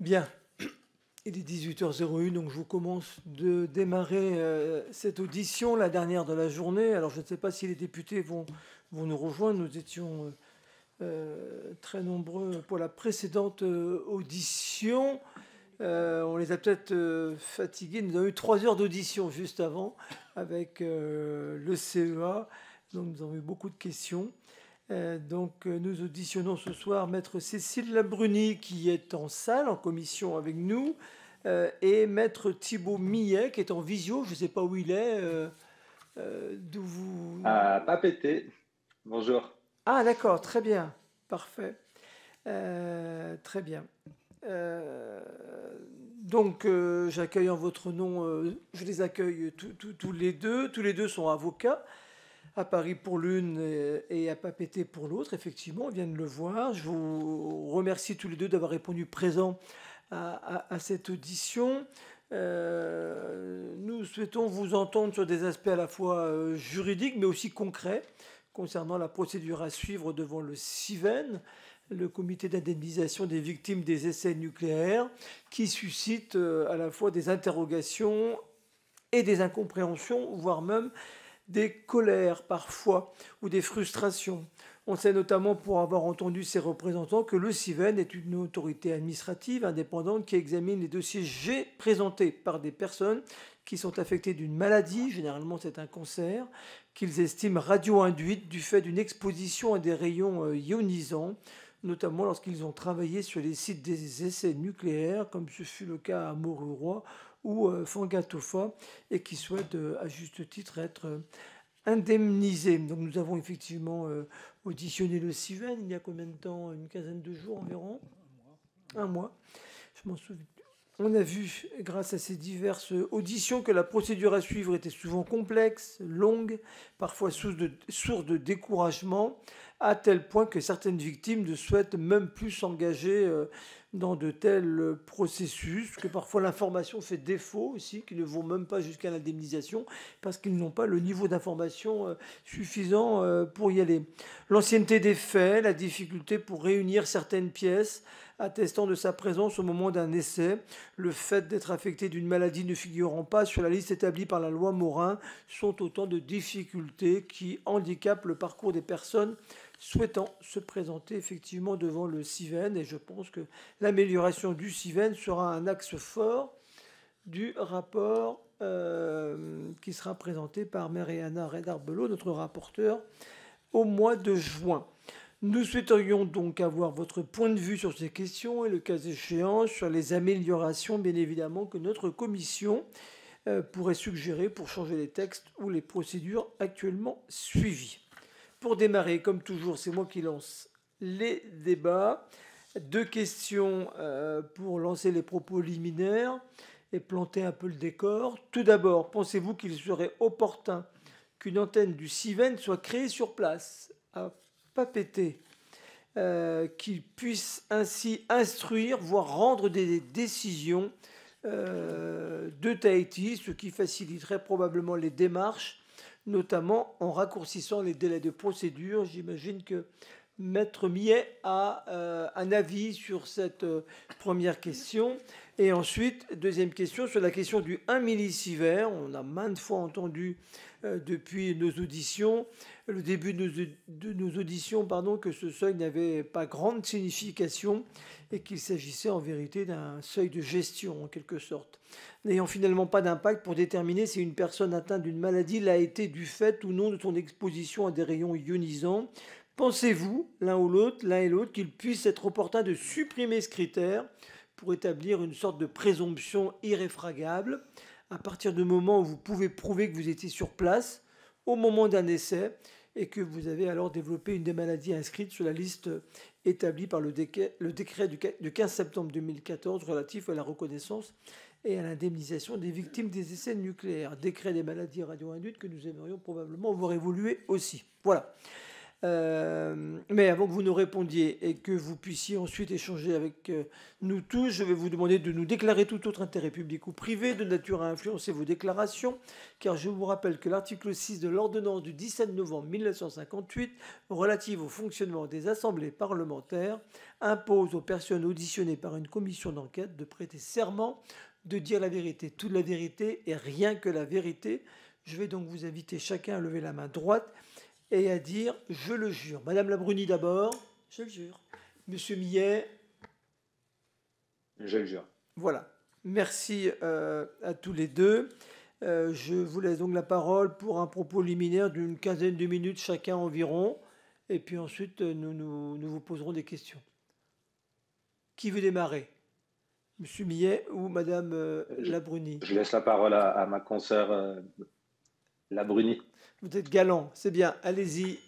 Bien, il est 18h01, donc je vous commence de démarrer cette audition, la dernière de la journée. Alors je ne sais pas si les députés vont nous rejoindre. Nous étions très nombreux pour la précédente audition. On les a peut-être fatigués. Nous avons eu 3 heures d'audition juste avant avec le CEA. Donc nous avons eu beaucoup de questions. Nous auditionnons ce soir Maître Cécile Labruni qui est en salle, en commission avec nous, et Maître Thibaut Millet qui est en visio, je ne sais pas où il est, d'où vous... Pas pété. Bonjour. Ah d'accord, très bien, parfait, très bien. Euh, J'accueille en votre nom, je les accueille tous les deux. Tous les deux sont avocats, à Paris pour l'une et à Papeete pour l'autre. Effectivement, on vient de le voir. Je vous remercie tous les deux d'avoir répondu présent à cette audition. Nous souhaitons vous entendre sur des aspects à la fois juridiques mais aussi concrets concernant la procédure à suivre devant le CIVEN, le comité d'indemnisation des victimes des essais nucléaires, qui suscite à la fois des interrogations et des incompréhensions, voire même des colères parfois ou des frustrations. On sait notamment, pour avoir entendu ses représentants, que le CIVEN est une autorité administrative indépendante qui examine les dossiers G présentés par des personnes qui sont affectées d'une maladie, généralement c'est un cancer, qu'ils estiment radio-induite du fait d'une exposition à des rayons ionisants, notamment lorsqu'ils ont travaillé sur les sites des essais nucléaires, comme ce fut le cas à Moruroa ou Fangatofa, et qui souhaitent à juste titre être indemnisés. Donc nous avons effectivement auditionné le CIVEN il y a combien de temps? Une quinzaine de jours environ? Un mois. Je m'en souviens. On a vu, grâce à ces diverses auditions, que la procédure à suivre était souvent complexe, longue, parfois source de découragement, à tel point que certaines victimes ne souhaitent même plus s'engager dans de tels processus, que parfois l'information fait défaut aussi, qu'ils ne vont même pas jusqu'à l'indemnisation, parce qu'ils n'ont pas le niveau d'information suffisant pour y aller. L'ancienneté des faits, la difficulté pour réunir certaines pièces, attestant de sa présence au moment d'un essai, le fait d'être affecté d'une maladie ne figurant pas sur la liste établie par la loi Morin, sont autant de difficultés qui handicapent le parcours des personnes souhaitant se présenter effectivement devant le CIVEN. Et je pense que l'amélioration du CIVEN sera un axe fort du rapport qui sera présenté par Mariana Redarbelot, notre rapporteur, au mois de juin. Nous souhaiterions donc avoir votre point de vue sur ces questions et le cas échéant sur les améliorations, bien évidemment, que notre commission pourrait suggérer pour changer les textes ou les procédures actuellement suivies. Pour démarrer, comme toujours, c'est moi qui lance les débats. 2 questions pour lancer les propos liminaires et planter un peu le décor. Tout d'abord, pensez-vous qu'il serait opportun qu'une antenne du CIVEN soit créée sur place à Papeete, qui puisse ainsi instruire, voire rendre des décisions de Tahiti, ce qui faciliterait probablement les démarches, notamment en raccourcissant les délais de procédure. J'imagine que Maître Millet a un avis sur cette première question. Et ensuite, deuxième question, sur la question du 1 millisievert. On a maintes fois entendu depuis nos auditions, le début de nos auditions, que ce seuil n'avait pas grande signification et qu'il s'agissait en vérité d'un seuil de gestion en quelque sorte, n'ayant finalement pas d'impact pour déterminer si une personne atteinte d'une maladie l'a été du fait ou non de son exposition à des rayons ionisants. Pensez-vous, l'un et l'autre, qu'il puisse être opportun de supprimer ce critère pour établir une sorte de présomption irréfragable à partir du moment où vous pouvez prouver que vous étiez sur place au moment d'un essai et que vous avez alors développé une des maladies inscrites sur la liste établie par le décret du 15 septembre 2014 relatif à la reconnaissance et à l'indemnisation des victimes des essais nucléaires. Décret des maladies radio-induites que nous aimerions probablement voir évoluer aussi. Voilà. Mais avant que vous nous répondiez et que vous puissiez ensuite échanger avec nous tous, je vais vous demander de nous déclarer tout autre intérêt public ou privé de nature à influencer vos déclarations, car je vous rappelle que l'article 6 de l'ordonnance du 17 novembre 1958 relative au fonctionnement des assemblées parlementaires impose aux personnes auditionnées par une commission d'enquête de prêter serment de dire la vérité, toute la vérité et rien que la vérité. Je vais donc vous inviter chacun à lever la main droite et à dire « Je le jure ». Madame Labruni d'abord. Je le jure. Monsieur Millet. Je le jure. Voilà. Merci à tous les deux. Je vous laisse donc la parole pour un propos liminaire d'une quinzaine de minutes chacun environ. Et puis ensuite, nous vous poserons des questions. Qui veut démarrer ? Monsieur Millet ou Madame Labruni ? Je laisse la parole à ma consoeur Labruni. Vous êtes galant, c'est bien. Allez-y.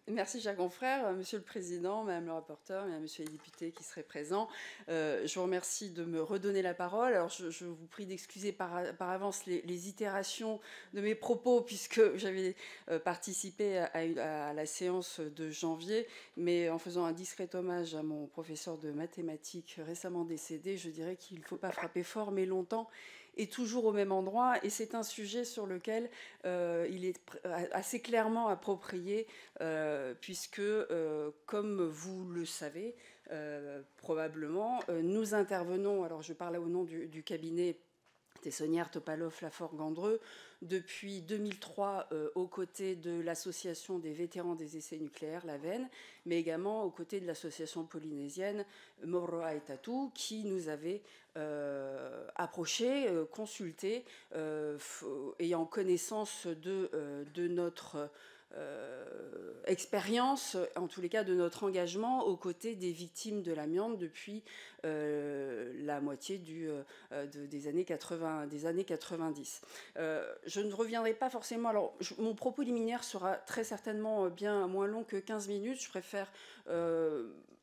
Merci, cher confrère. Monsieur le Président, Madame le rapporteur, Mesdames, Messieurs les députés qui seraient présents, je vous remercie de me redonner la parole. Alors, je vous prie d'excuser par avance les itérations de mes propos, puisque j'avais participé à la séance de janvier, mais en faisant un discret hommage à mon professeur de mathématiques récemment décédé, je dirais qu'il ne faut pas frapper fort, mais longtemps, et toujours au même endroit. Et c'est un sujet sur lequel il est assez clairement approprié, puisque, comme vous le savez, probablement, nous intervenons, alors je parle au nom du cabinet Tessonnière, Topalov, Lafort, Gandreux, depuis 2003 aux côtés de l'Association des vétérans des essais nucléaires, l'AVEN, mais également aux côtés de l'association polynésienne Moroa et Tatou, qui nous avait approchés, consultés, ayant connaissance de notre expérience, en tous les cas de notre engagement aux côtés des victimes de l'amiante depuis la moitié des années 90. Je ne reviendrai pas forcément. Alors, mon propos liminaire sera très certainement bien moins long que 15 minutes. Je préfère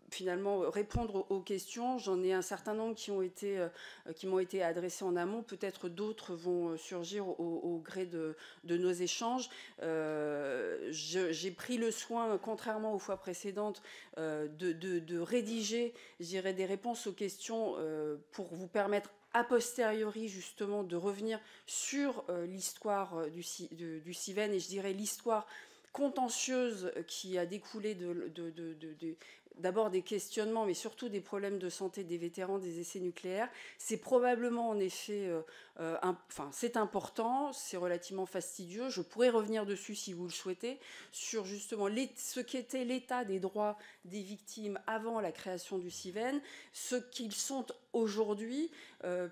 finalement répondre aux questions. J'en ai un certain nombre qui m'ont été adressées en amont. Peut-être d'autres vont surgir au gré de nos échanges. J'ai pris le soin, contrairement aux fois précédentes, de rédiger, je dirais, des réponses aux questions pour vous permettre a posteriori justement de revenir sur l'histoire du CIVEN, et je dirais l'histoire contentieuse qui a découlé d'abord des questionnements, mais surtout des problèmes de santé des vétérans des essais nucléaires. C'est probablement en effet, c'est important, c'est relativement fastidieux. Je pourrais revenir dessus si vous le souhaitez, sur justement ce qu'était l'état des droits des victimes avant la création du CIVEN, ce qu'ils sont aujourd'hui,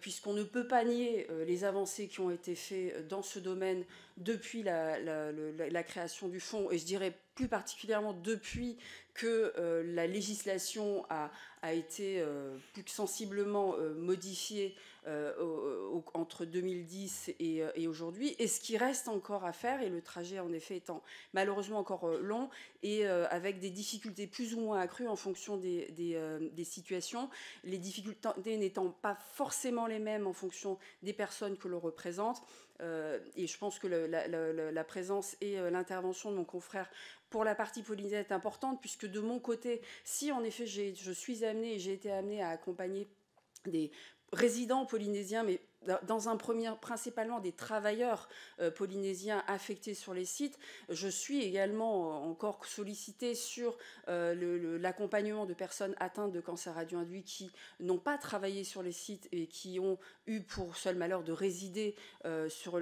puisqu'on ne peut pas nier les avancées qui ont été faites dans ce domaine depuis la création du fonds, et je dirais plus particulièrement depuis que la législation a été plus que sensiblement modifiée entre 2010 et aujourd'hui, et ce qui reste encore à faire, et le trajet en effet étant malheureusement encore long, et avec des difficultés plus ou moins accrues en fonction des situations, les difficultés n'étant pas forcément les mêmes en fonction des personnes que l'on représente. Et je pense que la présence et l'intervention de mon confrère pour la partie polynésienne est importante, puisque de mon côté, si en effet j'ai été amenée à accompagner des résidents polynésiens, mais dans un premier, principalement des travailleurs polynésiens affectés sur les sites. Je suis également encore sollicitée sur l'accompagnement de personnes atteintes de cancer radioinduit qui n'ont pas travaillé sur les sites et qui ont eu pour seul malheur de résider sur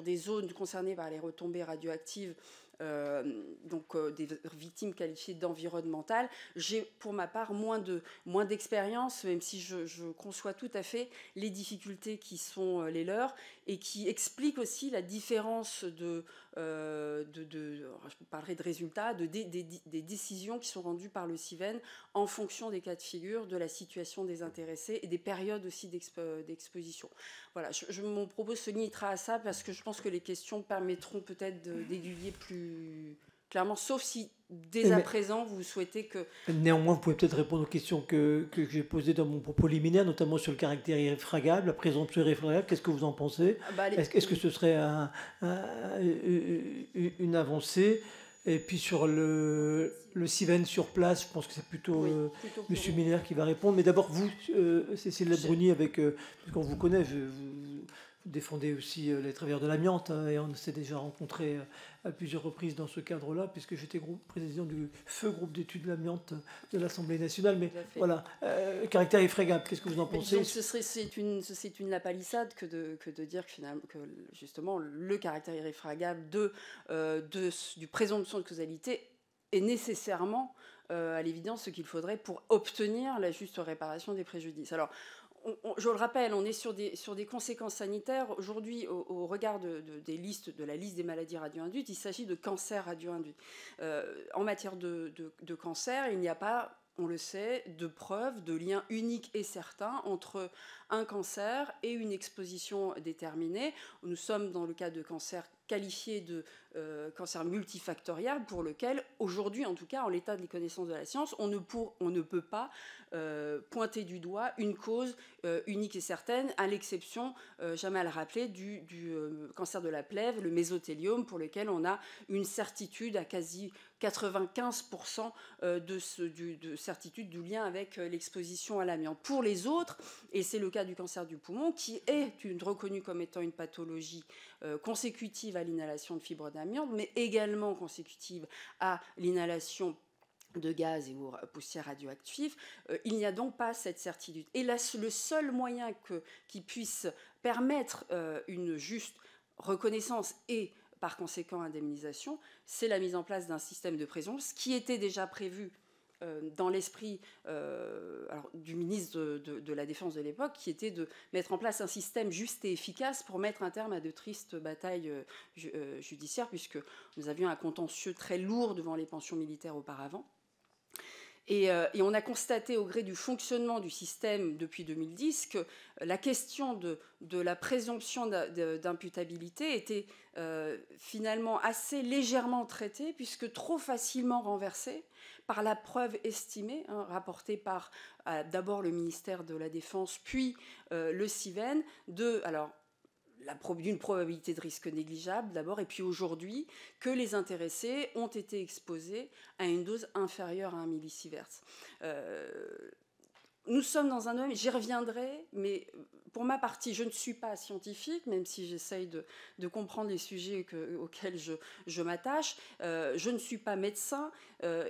des zones concernées par les retombées radioactives. Des victimes qualifiées d'environnementales. J'ai pour ma part moins d'expérience, même si je conçois tout à fait les difficultés qui sont les leurs, et qui expliquent aussi la différence je parlerai de résultats, des décisions qui sont rendues par le CIVEN en fonction des cas de figure, de la situation des intéressés et des périodes aussi d'exposition. Voilà, mon propos se limitera à ça, parce que je pense que les questions permettront peut-être d'aiguiller plus clairement, sauf si dès à présent vous souhaitez que... Néanmoins, vous pouvez peut-être répondre aux questions que j'ai posées dans mon propos liminaire, notamment sur le caractère irréfragable, la présomption irréfragable. Qu'est-ce que vous en pensez ? Est-ce que ce serait une avancée ? Et puis sur le Civen sur place, je pense que c'est plutôt, plutôt Monsieur Miller qui va répondre. Mais d'abord, vous, Cécile Labruni, puisqu'on vous connaît, vous défendez aussi les travailleurs de l'amiante, hein, et on s'est déjà rencontrés à plusieurs reprises dans ce cadre-là, puisque j'étais président du FEU, groupe d'études de l'amiante de l'Assemblée nationale. Mais voilà, caractère effrayable, qu'est-ce que vous en pensez? C'est une lapalissade que de dire que, finalement, que justement le caractère irréfragable du présomption de causalité est nécessairement à l'évidence ce qu'il faudrait pour obtenir la juste réparation des préjudices. Alors, je le rappelle, on est sur des conséquences sanitaires. Aujourd'hui, au regard de la liste des maladies radio-induites, il s'agit de cancer radio-induit. En matière de cancer, il n'y a pas, on le sait, de preuve, de lien unique et certain entre un cancer et une exposition déterminée. Nous sommes dans le cas de cancer qualifié de cancer multifactoriel, pour lequel, aujourd'hui, en tout cas, en l'état des connaissances de la science, on ne peut pas pointer du doigt une cause unique et certaine, à l'exception, Jamal l'a rappelé, du cancer de la plèvre, le mésothéliome, pour lequel on a une certitude à quasi 95% de certitude du lien avec l'exposition à l'amiante. Pour les autres, et c'est le cas du cancer du poumon, qui est reconnu comme étant une pathologie consécutive à l'inhalation de fibres d'amiante, mais également consécutive à l'inhalation de gaz et ou poussières radioactives, il n'y a donc pas cette certitude. Et là, le seul moyen qui puisse permettre une juste reconnaissance et par conséquent indemnisation, c'est la mise en place d'un système de présomption, ce qui était déjà prévu dans l'esprit du ministre de la Défense de l'époque, qui était de mettre en place un système juste et efficace pour mettre un terme à de tristes batailles judiciaires, puisque nous avions un contentieux très lourd devant les pensions militaires auparavant. Et on a constaté au gré du fonctionnement du système depuis 2010 que la question de la présomption d'imputabilité était finalement assez légèrement traitée, puisque trop facilement renversée par la preuve estimée, rapportée par d'abord le ministère de la Défense, puis le Civen, d'une probabilité de risque négligeable d'abord, et puis aujourd'hui que les intéressés ont été exposés à une dose inférieure à 1 millisievert. Nous sommes dans un domaine, j'y reviendrai, mais pour ma partie, je ne suis pas scientifique, même si j'essaye de comprendre les sujets auxquels je m'attache. Je ne suis pas médecin,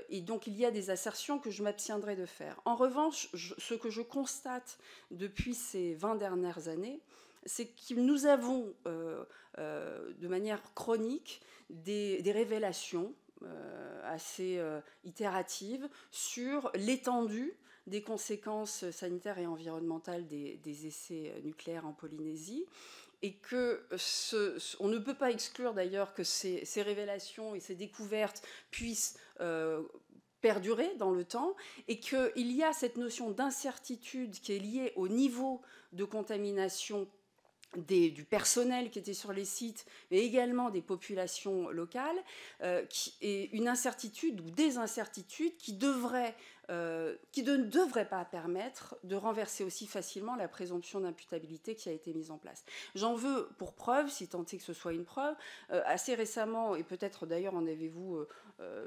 et donc il y a des assertions que je m'abstiendrai de faire. En revanche, ce que je constate depuis ces 20 dernières années, c'est que nous avons de manière chronique des révélations assez itératives sur l'étendue des conséquences sanitaires et environnementales des essais nucléaires en Polynésie, et on ne peut pas exclure d'ailleurs que ces révélations et ces découvertes puissent perdurer dans le temps, et qu'il y a cette notion d'incertitude qui est liée au niveau de contamination du personnel qui était sur les sites, mais également des populations locales, et une incertitude ou des incertitudes qui ne devraient pas permettre de renverser aussi facilement la présomption d'imputabilité qui a été mise en place. J'en veux pour preuve, si tant est que ce soit une preuve, assez récemment, et peut-être d'ailleurs en avez-vous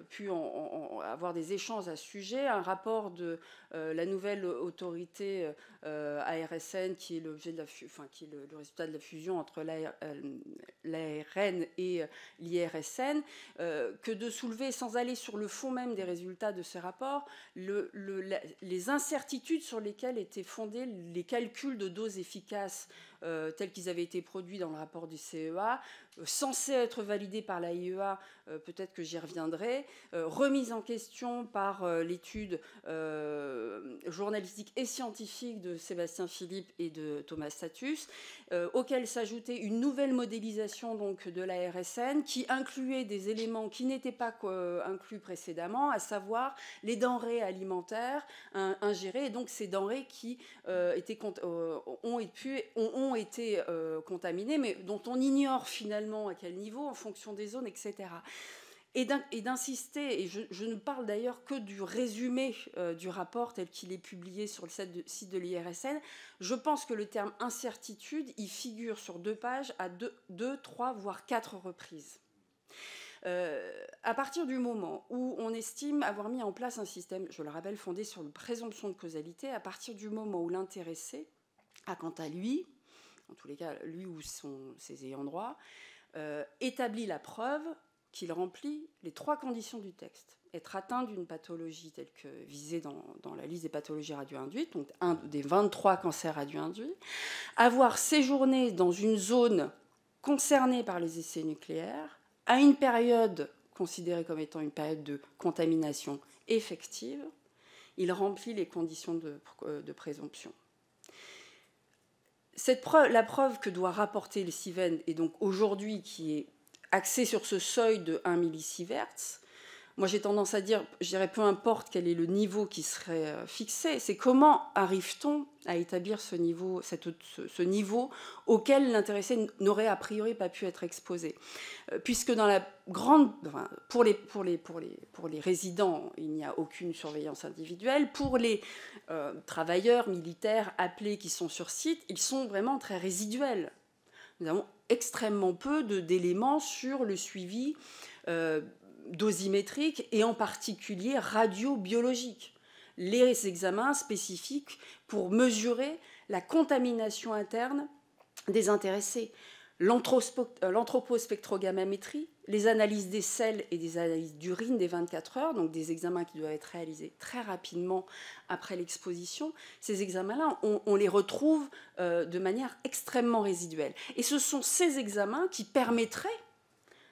pu avoir des échanges à ce sujet, un rapport de la nouvelle autorité ARSN, qui est l'objet de qui est le résultat de la fusion entre l'ARN et l'IRSN, que de soulever, sans aller sur le fond même des résultats de ces rapports, les incertitudes sur lesquelles étaient fondés les calculs de doses efficaces tels qu'ils avaient été produits dans le rapport du CEA, censés être validés par l'AIEA, peut-être que j'y reviendrai, remise en question par l'étude journalistique et scientifique de Sébastien Philippe et de Thomas Status, auquel s'ajoutait une nouvelle modélisation donc de la RSN qui incluait des éléments qui n'étaient pas inclus précédemment, à savoir les denrées alimentaires ingérées, et donc ces denrées qui ont été contaminées, mais dont on ignore finalement à quel niveau, en fonction des zones, etc. Et d'insister, et je ne parle d'ailleurs que du résumé du rapport tel qu'il est publié sur le site de l'IRSN, je pense que le terme incertitude y figure sur 2 pages à 2, 3, voire 4 reprises. À partir du moment où on estime avoir mis en place un système, je le rappelle, fondé sur une présomption de causalité, à partir du moment où l'intéressé a, quant à lui, en tous les cas, lui ou ses ayants droit, établit la preuve qu'il remplit les 3 conditions du texte. Être atteint d'une pathologie telle que visée dans la liste des pathologies radio-induites, donc un des 23 cancers radio-induits, avoir séjourné dans une zone concernée par les essais nucléaires à une période considérée comme étant une période de contamination effective, il remplit les conditions de présomption. La preuve que doit rapporter le CIVEN, et donc aujourd'hui qui est axée sur ce seuil de 1 millisievert, moi j'ai tendance à dire, je dirais peu importe quel est le niveau qui serait fixé, c'est comment arrive-t-on à établir ce niveau, ce niveau auquel l'intéressé n'aurait a priori pas pu être exposé. Puisque dans la grande, enfin, pour les résidents, il n'y a aucune surveillance individuelle. Pour les travailleurs militaires appelés qui sont sur site, ils sont vraiment très résiduels. Nous avons extrêmement peu d'éléments sur le suivi dosimétrique et en particulier radiobiologique. Les examens spécifiques pour mesurer la contamination interne des intéressés, l'anthropospectrogammamétrie, les analyses des selles et des analyses d'urine des 24 heures, donc des examens qui doivent être réalisés très rapidement après l'exposition. Ces examens-là, on les retrouve de manière extrêmement résiduelle. Et ce sont ces examens qui permettraient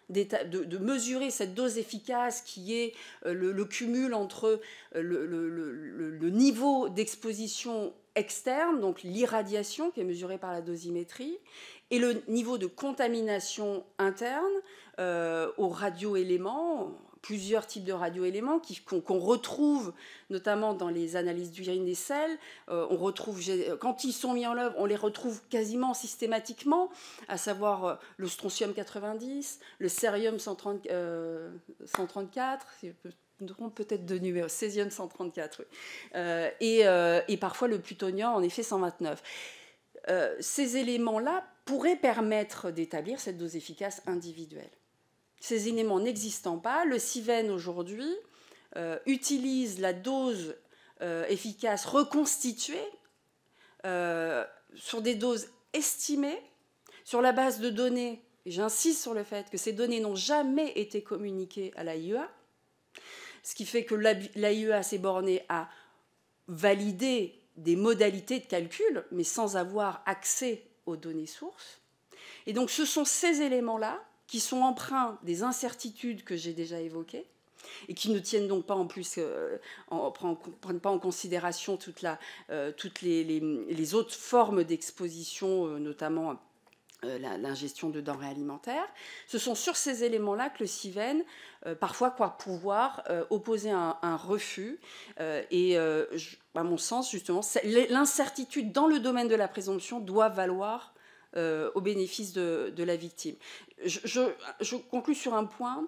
de mesurer cette dose efficace qui est le cumul entre le niveau d'exposition externe, donc l'irradiation qui est mesurée par la dosimétrie, et le niveau de contamination interne aux radioéléments, plusieurs types de radioéléments qu'on retrouve notamment dans les analyses d'urine des selles. On retrouve, quand ils sont mis en œuvre, on les retrouve quasiment systématiquement, à savoir le strontium 90, le cérium 134, peut-être de numéro, césium 134, oui. Et parfois le plutonium, en effet, 129. Ces éléments-là pourraient permettre d'établir cette dose efficace individuelle. Ces éléments n'existant pas, le CIVEN aujourd'hui utilise la dose efficace reconstituée sur des doses estimées, sur la base de données, et j'insiste sur le fait que ces données n'ont jamais été communiquées à l'AIEA, ce qui fait que l'AIEA s'est bornée à valider des modalités de calcul, mais sans avoir accès aux données sources. Et donc ce sont ces éléments-là qui sont empreints des incertitudes que j'ai déjà évoquées et qui ne tiennent donc pas en plus, prennent pas en considération toutes les autres formes d'exposition, notamment l'ingestion de denrées alimentaires. Ce sont sur ces éléments-là que le CIVEN parfois croit pouvoir opposer un refus. À mon sens, justement, l'incertitude dans le domaine de la présomption doit valoir au bénéfice de la victime. Je conclus sur un point.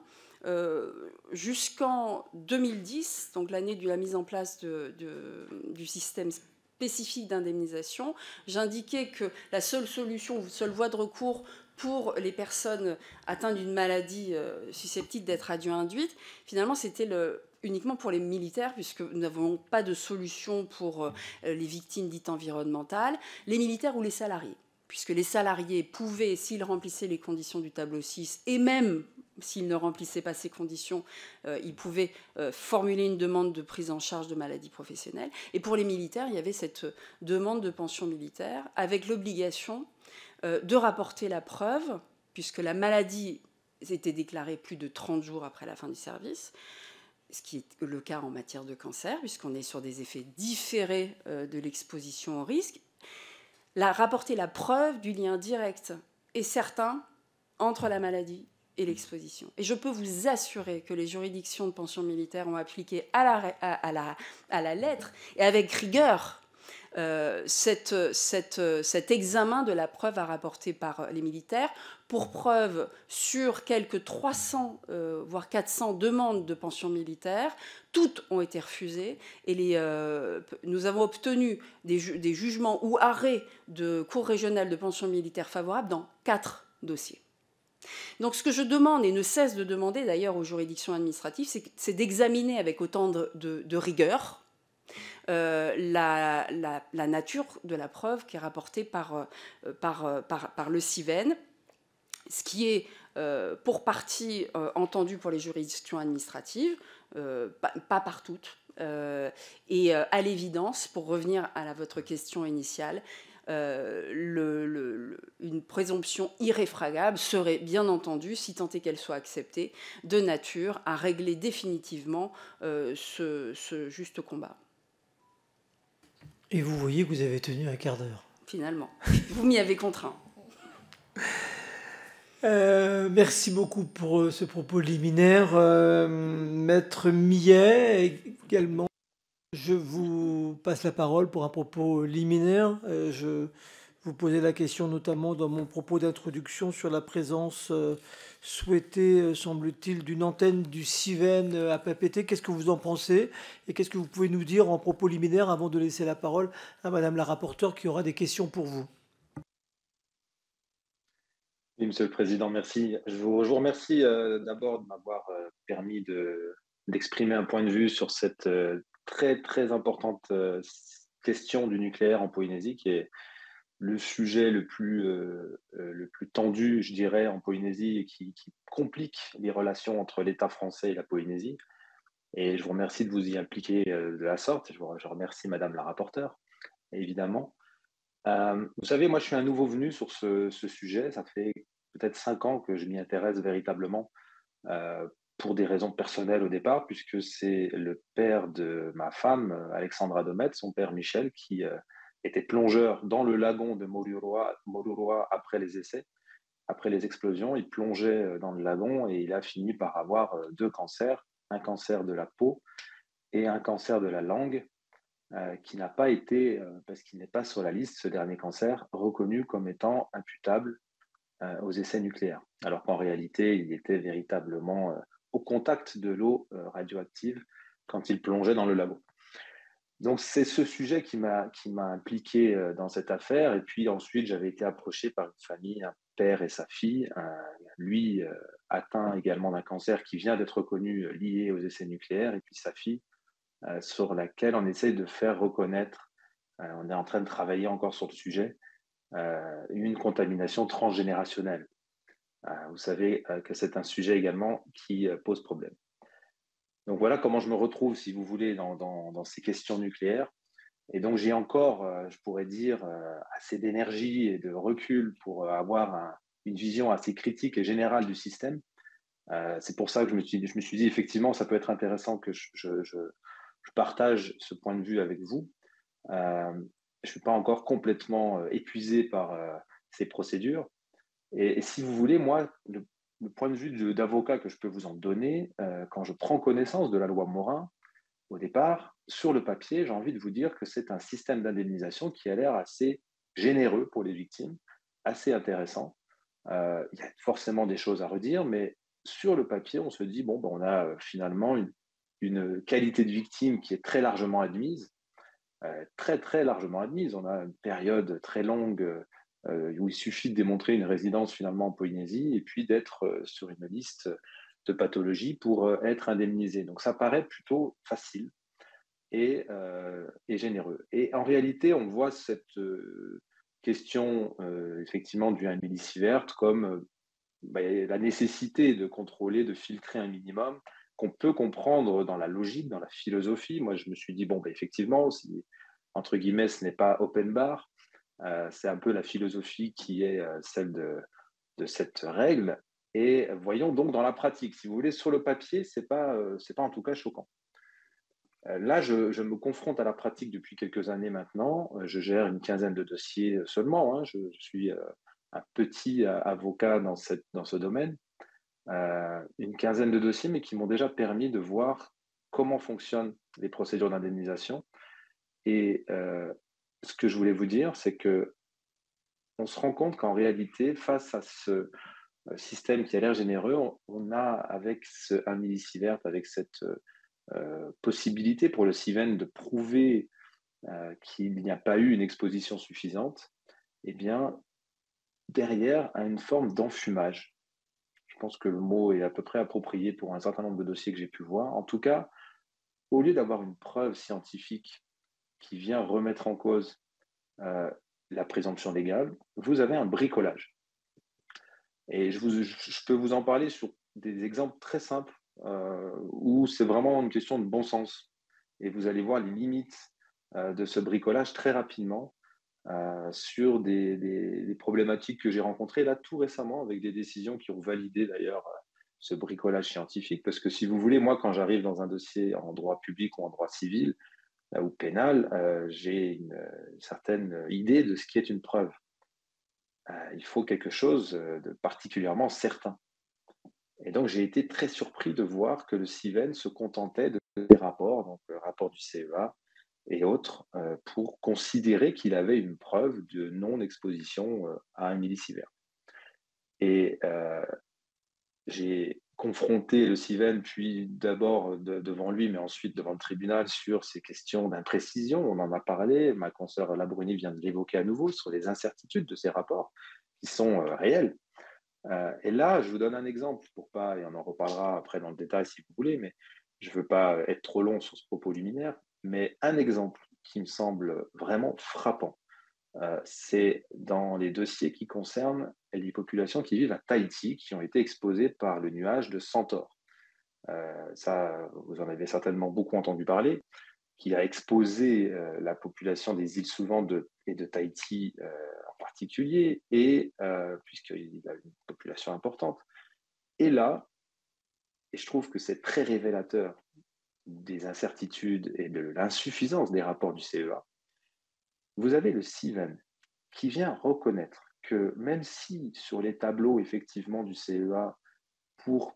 Jusqu'en 2010, donc l'année de la mise en place du système spécifique d'indemnisation, j'indiquais que la seule solution, seule voie de recours pour les personnes atteintes d'une maladie susceptible d'être radio-induite, finalement, c'était uniquement pour les militaires, puisque nous n'avons pas de solution pour les victimes dites environnementales, les militaires ou les salariés. Puisque les salariés pouvaient, s'ils remplissaient les conditions du tableau 6, et même s'ils ne remplissaient pas ces conditions, ils pouvaient formuler une demande de prise en charge de maladie professionnelle. Et pour les militaires, il y avait cette demande de pension militaire, avec l'obligation de rapporter la preuve, puisque la maladie était déclarée plus de 30 jours après la fin du service, ce qui est le cas en matière de cancer, puisqu'on est sur des effets différés de l'exposition au risque, rapporter la preuve du lien direct et certain entre la maladie et l'exposition. Et je peux vous assurer que les juridictions de pension militaire ont appliqué à la lettre et avec rigueur cet examen de la preuve à rapporter par les militaires. Pour preuve, sur quelques 300, voire 400 demandes de pension militaire, toutes ont été refusées et nous avons obtenu des jugements ou arrêts de cour régionale de pension militaire favorables dans 4 dossiers. Donc ce que je demande, et ne cesse de demander d'ailleurs aux juridictions administratives, c'est d'examiner avec autant de rigueur la nature de la preuve qui est rapportée par le CIVEN, ce qui est pour partie entendu pour les juridictions administratives, pas par toutes. Et à l'évidence, pour revenir à votre question initiale, une présomption irréfragable serait bien entendu, si tant est qu'elle soit acceptée, de nature à régler définitivement ce juste combat. Et vous voyez que vous avez tenu un quart d'heure. Finalement, vous m'y avez contraint. Merci beaucoup pour ce propos liminaire. Maître Millet, également, je vous passe la parole pour un propos liminaire. Je vous posais la question notamment dans mon propos d'introduction sur la présence souhaitée, semble-t-il, d'une antenne du CIVEN à Papeete. Qu'est-ce que vous en pensez? Et qu'est-ce que vous pouvez nous dire en propos liminaire avant de laisser la parole à Madame la rapporteure qui aura des questions pour vous? Oui, Monsieur le Président, merci. Je vous remercie d'abord de m'avoir permis d'exprimer un point de vue sur cette très, très importante question du nucléaire en Polynésie, qui est le sujet le plus tendu, je dirais, en Polynésie et qui complique les relations entre l'État français et la Polynésie. Et je vous remercie de vous y impliquer de la sorte. Je remercie Madame la rapporteure, évidemment. Vous savez, moi, je suis un nouveau venu sur ce sujet. Ça fait peut-être 5 ans que je m'y intéresse véritablement pour des raisons personnelles au départ, puisque c'est le père de ma femme, Alexandra Domet, son père Michel, qui était plongeur dans le lagon de Moruroa après les essais, après les explosions. Il plongeait dans le lagon et il a fini par avoir 2 cancers, un cancer de la peau et un cancer de la langue, qui n'a pas été, parce qu'il n'est pas sur la liste, ce dernier cancer, reconnu comme étant imputable aux essais nucléaires, alors qu'en réalité, il était véritablement au contact de l'eau radioactive quand il plongeait dans le lagon. Donc c'est ce sujet qui m'a impliqué dans cette affaire. Et puis ensuite, j'avais été approché par une famille, un père et sa fille, lui atteint également d'un cancer qui vient d'être reconnu lié aux essais nucléaires, et puis sa fille, sur laquelle on essaye de faire reconnaître, on est en train de travailler encore sur le sujet, une contamination transgénérationnelle. Vous savez que c'est un sujet également qui pose problème. Donc voilà comment je me retrouve, si vous voulez, dans ces questions nucléaires. Et donc j'ai encore, je pourrais dire, assez d'énergie et de recul pour avoir une vision assez critique et générale du système. C'est pour ça que je me suis dit, effectivement, ça peut être intéressant que je partage ce point de vue avec vous. Je ne suis pas encore complètement épuisé par ces procédures. Et si vous voulez, moi, le point de vue d'avocat que je peux vous en donner, quand je prends connaissance de la loi Morin, au départ, sur le papier, j'ai envie de vous dire que c'est un système d'indemnisation qui a l'air assez généreux pour les victimes, assez intéressant. Il y a forcément des choses à redire, mais sur le papier, on se dit, bon, ben, on a finalement une qualité de victime qui est très largement admise, très, très largement admise. On a une période très longue où il suffit de démontrer une résidence finalement en Polynésie et puis d'être sur une liste de pathologies pour être indemnisé. Donc ça paraît plutôt facile et généreux. Et en réalité, on voit cette question effectivement du 1 millisievert comme la nécessité de contrôler, de filtrer un minimum qu'on peut comprendre dans la logique, dans la philosophie. Moi, je me suis dit, bon, effectivement, si, entre guillemets, ce n'est pas open bar, c'est un peu la philosophie qui est celle de cette règle. Et voyons donc dans la pratique. Si vous voulez, sur le papier, c'est pas en tout cas choquant. Là, je me confronte à la pratique depuis quelques années maintenant. Je gère une quinzaine de dossiers seulement. Hein. Je suis un petit avocat dans ce domaine. Une quinzaine de dossiers, mais qui m'ont déjà permis de voir comment fonctionnent les procédures d'indemnisation. Et ce que je voulais vous dire, c'est que on se rend compte qu'en réalité, face à ce système qui a l'air généreux, on a avec ce 1 millisievert, avec cette possibilité pour le CIVEN de prouver qu'il n'y a pas eu une exposition suffisante, eh bien, derrière, a une forme d'enfumage. pense que le mot est à peu près approprié pour un certain nombre de dossiers que j'ai pu voir. En tout cas, au lieu d'avoir une preuve scientifique qui vient remettre en cause la présomption légale, vous avez un bricolage. Et je peux vous en parler sur des exemples très simples où c'est vraiment une question de bon sens. Et vous allez voir les limites de ce bricolage très rapidement sur des problématiques que j'ai rencontrées là tout récemment avec des décisions qui ont validé d'ailleurs ce bricolage scientifique. Parce que si vous voulez, moi, quand j'arrive dans un dossier en droit public ou en droit civil ou pénal, j'ai une certaine idée de ce qui est une preuve. Il faut quelque chose de particulièrement certain. Et donc, j'ai été très surpris de voir que le CIVEN se contentait de des rapports, donc le rapport du CEA et autres, pour considérer qu'il avait une preuve de non-exposition à un millisievert. Et j'ai confronté le CIVEN, puis d'abord devant lui, mais ensuite devant le tribunal, sur ces questions d'imprécision. On en a parlé, ma consoeur Labruni vient de l'évoquer à nouveau, sur les incertitudes de ces rapports, qui sont réels. Et là, je vous donne un exemple, pour pas, et on en reparlera après dans le détail si vous voulez, mais je ne veux pas être trop long sur ce propos liminaire, mais un exemple qui me semble vraiment frappant, c'est dans les dossiers qui concernent les populations qui vivent à Tahiti, qui ont été exposées par le nuage de Centaure. Ça, vous en avez certainement beaucoup entendu parler, qui a exposé la population des îles Souvannes et de Tahiti en particulier, et puisqu'il a une population importante. Et là, et je trouve que c'est très révélateur des incertitudes et de l'insuffisance des rapports du CEA, vous avez le CIVEN qui vient reconnaître que même si sur les tableaux effectivement du CEA, pour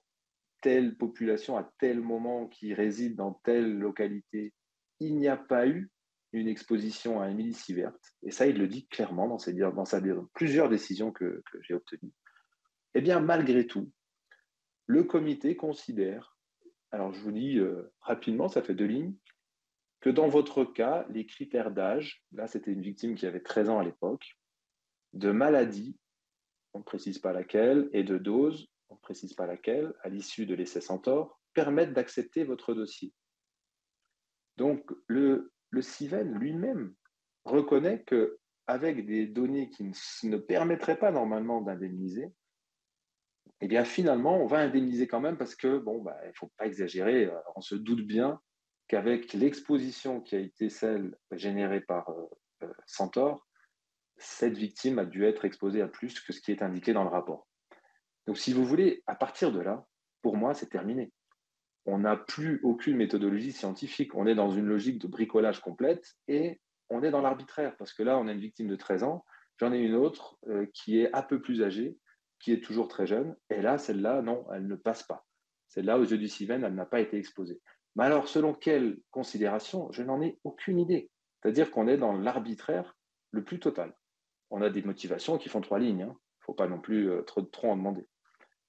telle population à tel moment qui réside dans telle localité, il n'y a pas eu une exposition à un millisievert, et ça il le dit clairement dans plusieurs décisions que j'ai obtenues, eh bien malgré tout, le comité considère, alors je vous dis rapidement, ça fait 2 lignes, que dans votre cas, les critères d'âge, là c'était une victime qui avait 13 ans à l'époque, de maladie, on ne précise pas laquelle, et de dose, on ne précise pas laquelle, à l'issue de l'essai Centaure, permettent d'accepter votre dossier. Donc le CIVEN lui-même reconnaît qu'avec des données qui ne permettraient pas normalement d'indemniser, eh bien finalement, on va indemniser quand même parce que, bon, il ne faut pas exagérer, on se doute bien qu'avec l'exposition qui a été celle générée par Centaure, cette victime a dû être exposée à plus que ce qui est indiqué dans le rapport. Donc si vous voulez, à partir de là, pour moi, c'est terminé. On n'a plus aucune méthodologie scientifique. On est dans une logique de bricolage complète et on est dans l'arbitraire parce que là, on a une victime de 13 ans, j'en ai une autre qui est un peu plus âgée, qui est toujours très jeune, et là, celle-là, non, elle ne passe pas. Celle-là, aux yeux du CIVEN, elle n'a pas été exposée. Mais alors, selon quelle considération? Je n'en ai aucune idée. C'est-à-dire qu'on est dans l'arbitraire le plus total. On a des motivations qui font 3 lignes. Il ne faut pas non plus trop en demander.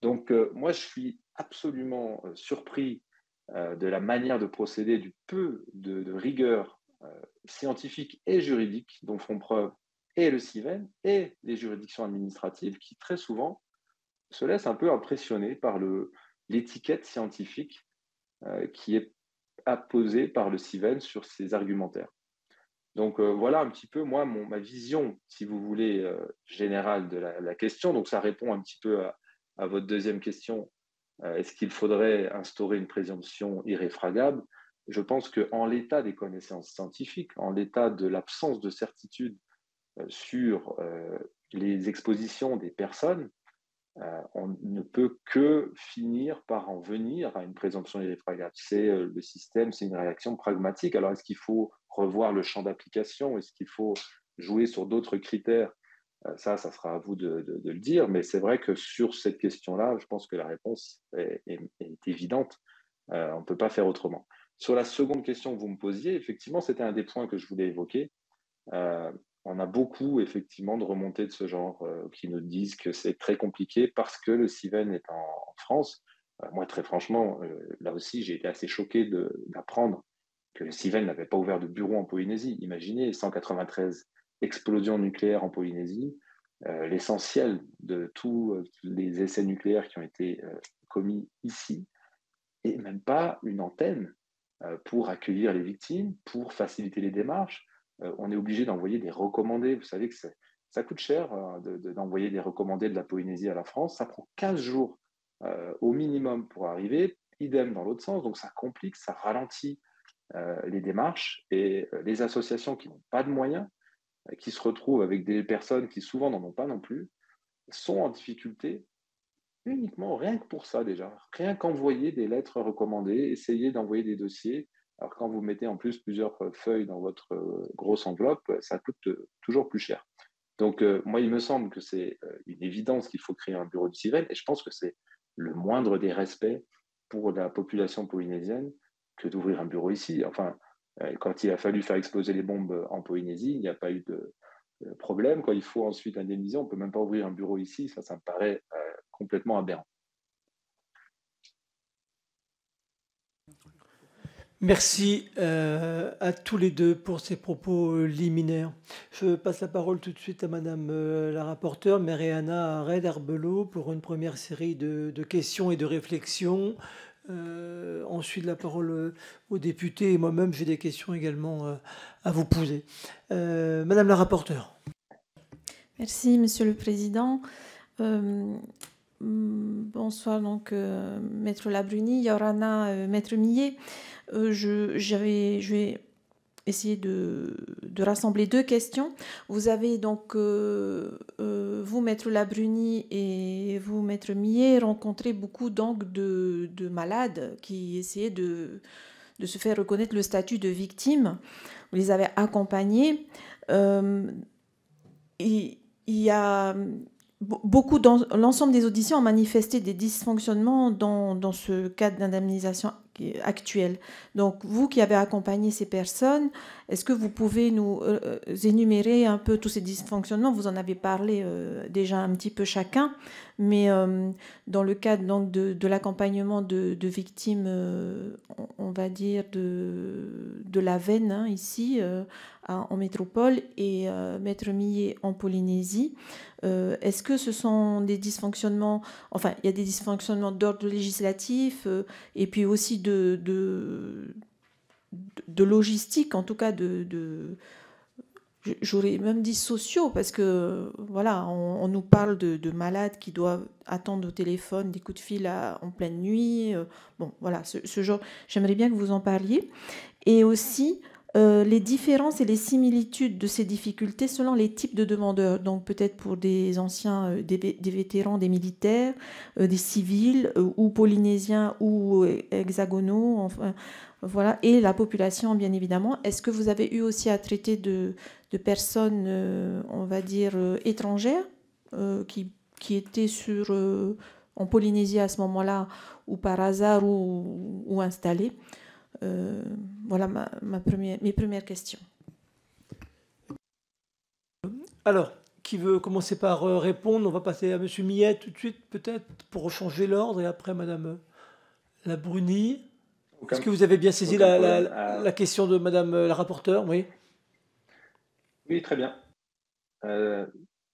Donc, moi, je suis absolument surpris de la manière de procéder, du peu de rigueur scientifique et juridique dont font preuve et le CIVEN et les juridictions administratives qui, très souvent, se laissent un peu impressionner par l'étiquette scientifique qui est apposée par le CIVEN sur ces argumentaires. Donc voilà un petit peu, moi, ma vision, si vous voulez, générale de la question. Donc ça répond un petit peu à votre deuxième question. Est-ce qu'il faudrait instaurer une présomption irréfragable? Je pense qu'en l'état des connaissances scientifiques, en l'état de l'absence de certitude sur les expositions des personnes, on ne peut que finir par en venir à une présomption irréfragable. C'est le système, c'est une réaction pragmatique. Alors, est-ce qu'il faut revoir le champ d'application? Est-ce qu'il faut jouer sur d'autres critères? Ça sera à vous de le dire. Mais c'est vrai que sur cette question-là, je pense que la réponse est évidente. On ne peut pas faire autrement. Sur la seconde question que vous me posiez, effectivement, c'était un des points que je voulais évoquer. On a beaucoup, effectivement, de remontées de ce genre qui nous disent que c'est très compliqué parce que le CIVEN est en France. Moi, très franchement, là aussi, j'ai été assez choqué d'apprendre que le CIVEN n'avait pas ouvert de bureau en Polynésie. Imaginez 193 explosions nucléaires en Polynésie. l'essentiel de tous les essais nucléaires qui ont été commis ici, et même pas une antenne pour accueillir les victimes, pour faciliter les démarches. On est obligé d'envoyer des recommandés. Vous savez que ça coûte cher d'envoyer des recommandés de la Polynésie à la France. Ça prend 15 jours au minimum pour arriver, idem dans l'autre sens. Donc ça complique, ça ralentit les démarches, et les associations qui n'ont pas de moyens, qui se retrouvent avec des personnes qui souvent n'en ont pas non plus, sont en difficulté uniquement, rien que pour ça déjà, rien qu'envoyer des lettres recommandées, essayer d'envoyer des dossiers. Alors quand vous mettez en plus plusieurs feuilles dans votre grosse enveloppe, ça coûte toujours plus cher. Donc moi, il me semble que c'est une évidence qu'il faut créer un bureau du CIVEN, et je pense que c'est le moindre des respects pour la population polynésienne que d'ouvrir un bureau ici. Enfin, quand il a fallu faire exploser les bombes en Polynésie, il n'y a pas eu de problème. Quand il faut ensuite indemniser, on ne peut même pas ouvrir un bureau ici. Ça me paraît complètement aberrant. Merci à tous les deux pour ces propos liminaires. Je passe la parole tout de suite à Madame la rapporteure, Mariana Red-Arbelot, pour une première série de questions et de réflexions. Ensuite, la parole aux députés, et moi-même, j'ai des questions également à vous poser. Madame la rapporteure. Merci, Monsieur le Président. Bonsoir, donc, Maître Labruni, Yorana, Maître Millet. Je vais essayer de rassembler deux questions. Vous avez donc, vous, Maître Labruni, et vous, Maître Millet, rencontré beaucoup donc de malades qui essayaient de se faire reconnaître le statut de victime. Vous les avez accompagnés. Il y a beaucoup, l'ensemble des auditions ont manifesté des dysfonctionnements dans ce cadre d'indemnisation actuel. Donc, vous qui avez accompagné ces personnes, est-ce que vous pouvez nous énumérer un peu tous ces dysfonctionnements? Vous en avez parlé déjà un petit peu chacun, mais dans le cadre donc, de l'accompagnement de victimes, on va dire, de la veine, hein, ici, en métropole, et Maître Millet en Polynésie, est-ce que ce sont des dysfonctionnements, enfin, il y a des dysfonctionnements d'ordre législatif, et puis aussi de logistique, en tout cas j'aurais même dit sociaux, parce que voilà, on nous parle de malades qui doivent attendre au téléphone des coups de fil en pleine nuit. Bon, voilà, ce genre, j'aimerais bien que vous en parliez. Et aussi les différences et les similitudes de ces difficultés selon les types de demandeurs. Donc peut-être pour des anciens, des vétérans, des militaires, des civils, ou polynésiens ou hexagonaux, enfin, voilà, et la population bien évidemment. Est-ce que vous avez eu aussi à traiter de personnes, on va dire, étrangères, qui étaient en Polynésie à ce moment-là, ou par hasard, ou installées? Voilà mes premières questions. Alors, qui veut commencer par répondre? On va passer à M. Millet tout de suite, peut-être, pour changer l'ordre, et après Mme Labruni. Est-ce que vous avez bien saisi la question de Mme la rapporteure? Oui. Oui, très bien.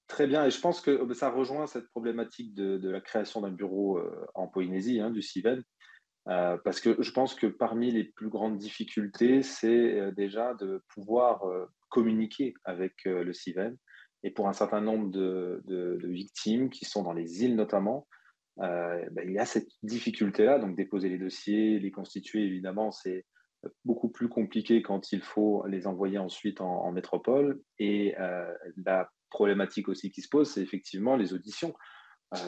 Très bien, et je pense que ça rejoint cette problématique de la création d'un bureau en Polynésie, hein, du CIVEN. Parce que je pense que parmi les plus grandes difficultés, c'est déjà de pouvoir communiquer avec le CIVEN. Et pour un certain nombre de victimes qui sont dans les îles notamment, il y a cette difficulté-là. Donc déposer les dossiers, les constituer, évidemment, c'est beaucoup plus compliqué quand il faut les envoyer ensuite en métropole. Et la problématique aussi qui se pose, c'est effectivement les auditions.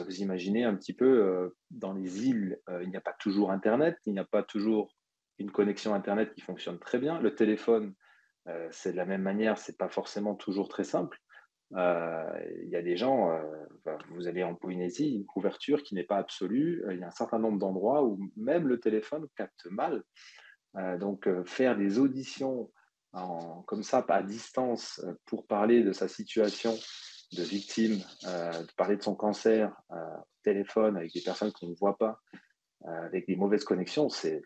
Vous imaginez un petit peu, dans les îles, il n'y a pas toujours Internet, il n'y a pas toujours une connexion Internet qui fonctionne très bien. Le téléphone, c'est de la même manière, c'est pas forcément toujours très simple. Il y a des gens, vous allez en Polynésie, une couverture qui n'est pas absolue. Il y a un certain nombre d'endroits où même le téléphone capte mal. Donc, faire des auditions comme ça, à distance, pour parler de sa situation de victime, de parler de son cancer au téléphone avec des personnes qu'on ne voit pas, avec des mauvaises connexions, c'est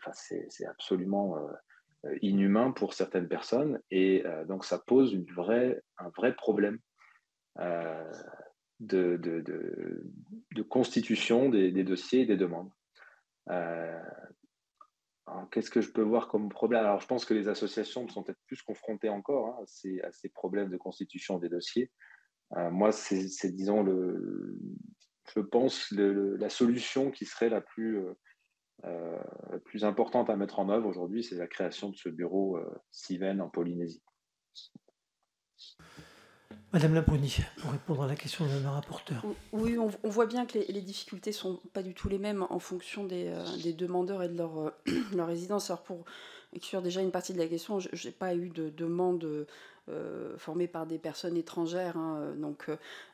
absolument inhumain pour certaines personnes. Et donc, ça pose un vrai problème de constitution des dossiers et des demandes. Qu'est-ce que je peux voir comme problème? Alors, je pense que les associations sont peut-être plus confrontées encore à ces problèmes de constitution des dossiers. Moi, c'est disons, je pense, la solution qui serait la plus importante à mettre en œuvre aujourd'hui, c'est la création de ce bureau Civen en Polynésie. Madame Labruni, pour répondre à la question de la rapporteure. Oui, on voit bien que les difficultés ne sont pas du tout les mêmes en fonction des demandeurs et de leur résidence. Alors, pour exclure déjà une partie de la question, je n'ai pas eu de demande formée par des personnes étrangères. Donc,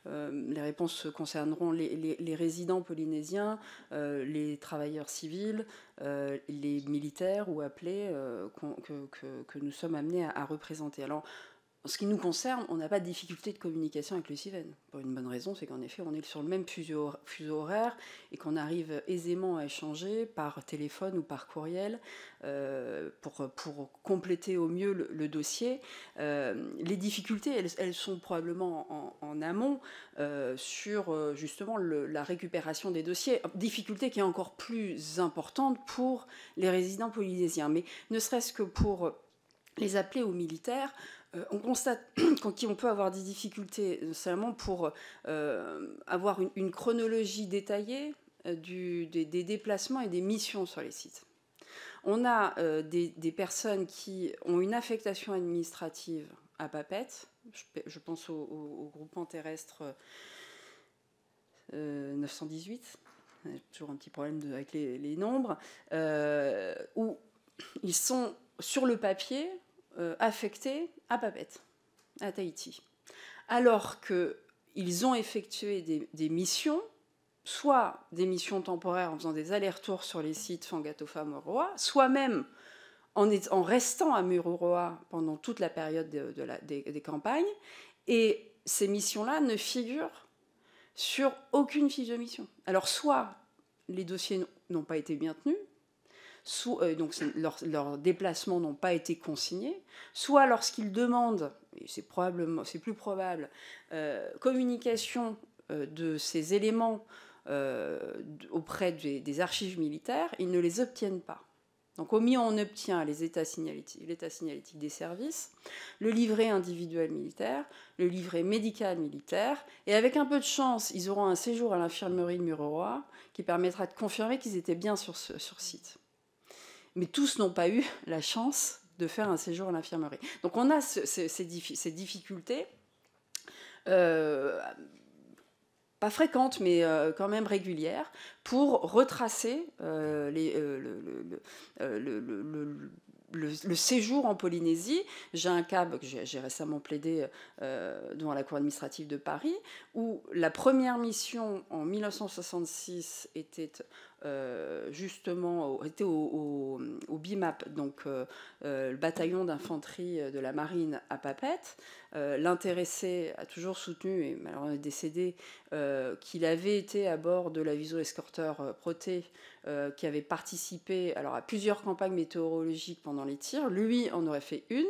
les réponses concerneront les résidents polynésiens, les travailleurs civils, les militaires ou appelés que nous sommes amenés à représenter. Alors, en ce qui nous concerne, on n'a pas de difficulté de communication avec le CIVEN. Pour une bonne raison, c'est qu'en effet, on est sur le même fuseau horaire et qu'on arrive aisément à échanger par téléphone ou par courriel pour compléter au mieux le dossier. Les difficultés, elles sont probablement en amont sur justement la récupération des dossiers. Difficulté qui est encore plus importante pour les résidents polynésiens. Mais ne serait-ce que pour les appelés aux militaires, on constate qu'on peut avoir des difficultés seulement pour avoir une chronologie détaillée des déplacements et des missions sur les sites. On a des personnes qui ont une affectation administrative à Papeete, je pense au groupement terrestre 918, toujours un petit problème avec les nombres, où ils sont sur le papier affectés à Papeete, à Tahiti, alors qu'ils ont effectué des missions, soit des missions temporaires en faisant des allers-retours sur les sites Fangatofa-Mururoa, soit même en restant à Mururoa pendant toute la période des campagnes, et ces missions-là ne figurent sur aucune fiche de mission. Alors soit les dossiers n'ont pas été bien tenus, donc leurs déplacements n'ont pas été consignés, soit lorsqu'ils demandent, et c'est plus probable, communication de ces éléments auprès des archives militaires, ils ne les obtiennent pas. Donc au mieux, on obtient l'état signalétique des services, le livret individuel militaire, le livret médical militaire, et avec un peu de chance, ils auront un séjour à l'infirmerie de Mururoa qui permettra de confirmer qu'ils étaient bien sur site. Mais tous n'ont pas eu la chance de faire un séjour à l'infirmerie. Donc on a ces difficultés, pas fréquentes, mais quand même régulières, pour retracer le séjour en Polynésie. J'ai un cas que j'ai récemment plaidé devant la Cour administrative de Paris, où la première mission en 1966 était justement au BIMAP, donc le bataillon d'infanterie de la marine à Papeete. L'intéressé a toujours soutenu, et malheureusement décédé, qu'il avait été à bord de l'aviso escorteur Proté, qui avait participé à plusieurs campagnes météorologiques pendant les tirs. Lui en aurait fait une,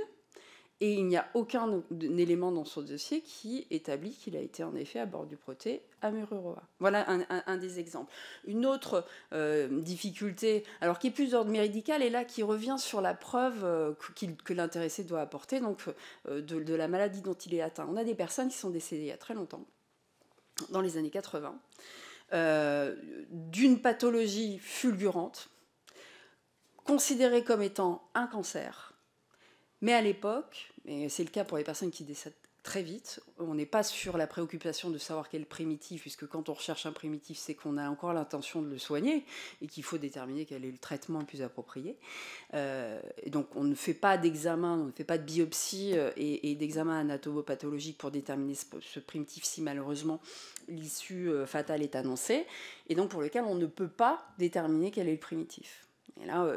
et il n'y a aucun élément dans son dossier qui établit qu'il a été en effet à bord du Proté à Mururoa. Voilà un des exemples. Une autre difficulté, alors qui est plus d'ordre médical, et là qui revient sur la preuve que l'intéressé doit apporter, donc de la maladie dont il est atteint. On a des personnes qui sont décédées il y a très longtemps, dans les années 80, d'une pathologie fulgurante, considérée comme étant un cancer. Mais à l'époque, et c'est le cas pour les personnes qui décèdent très vite, on n'est pas sur la préoccupation de savoir quel primitif, puisque quand on recherche un primitif, c'est qu'on a encore l'intention de le soigner et qu'il faut déterminer quel est le traitement le plus approprié. Et donc on ne fait pas d'examen, on ne fait pas de biopsie et d'examen anatomopathologique pour déterminer ce primitif si malheureusement l'issue fatale est annoncée, et donc pour lequel on ne peut pas déterminer quel est le primitif. Et là,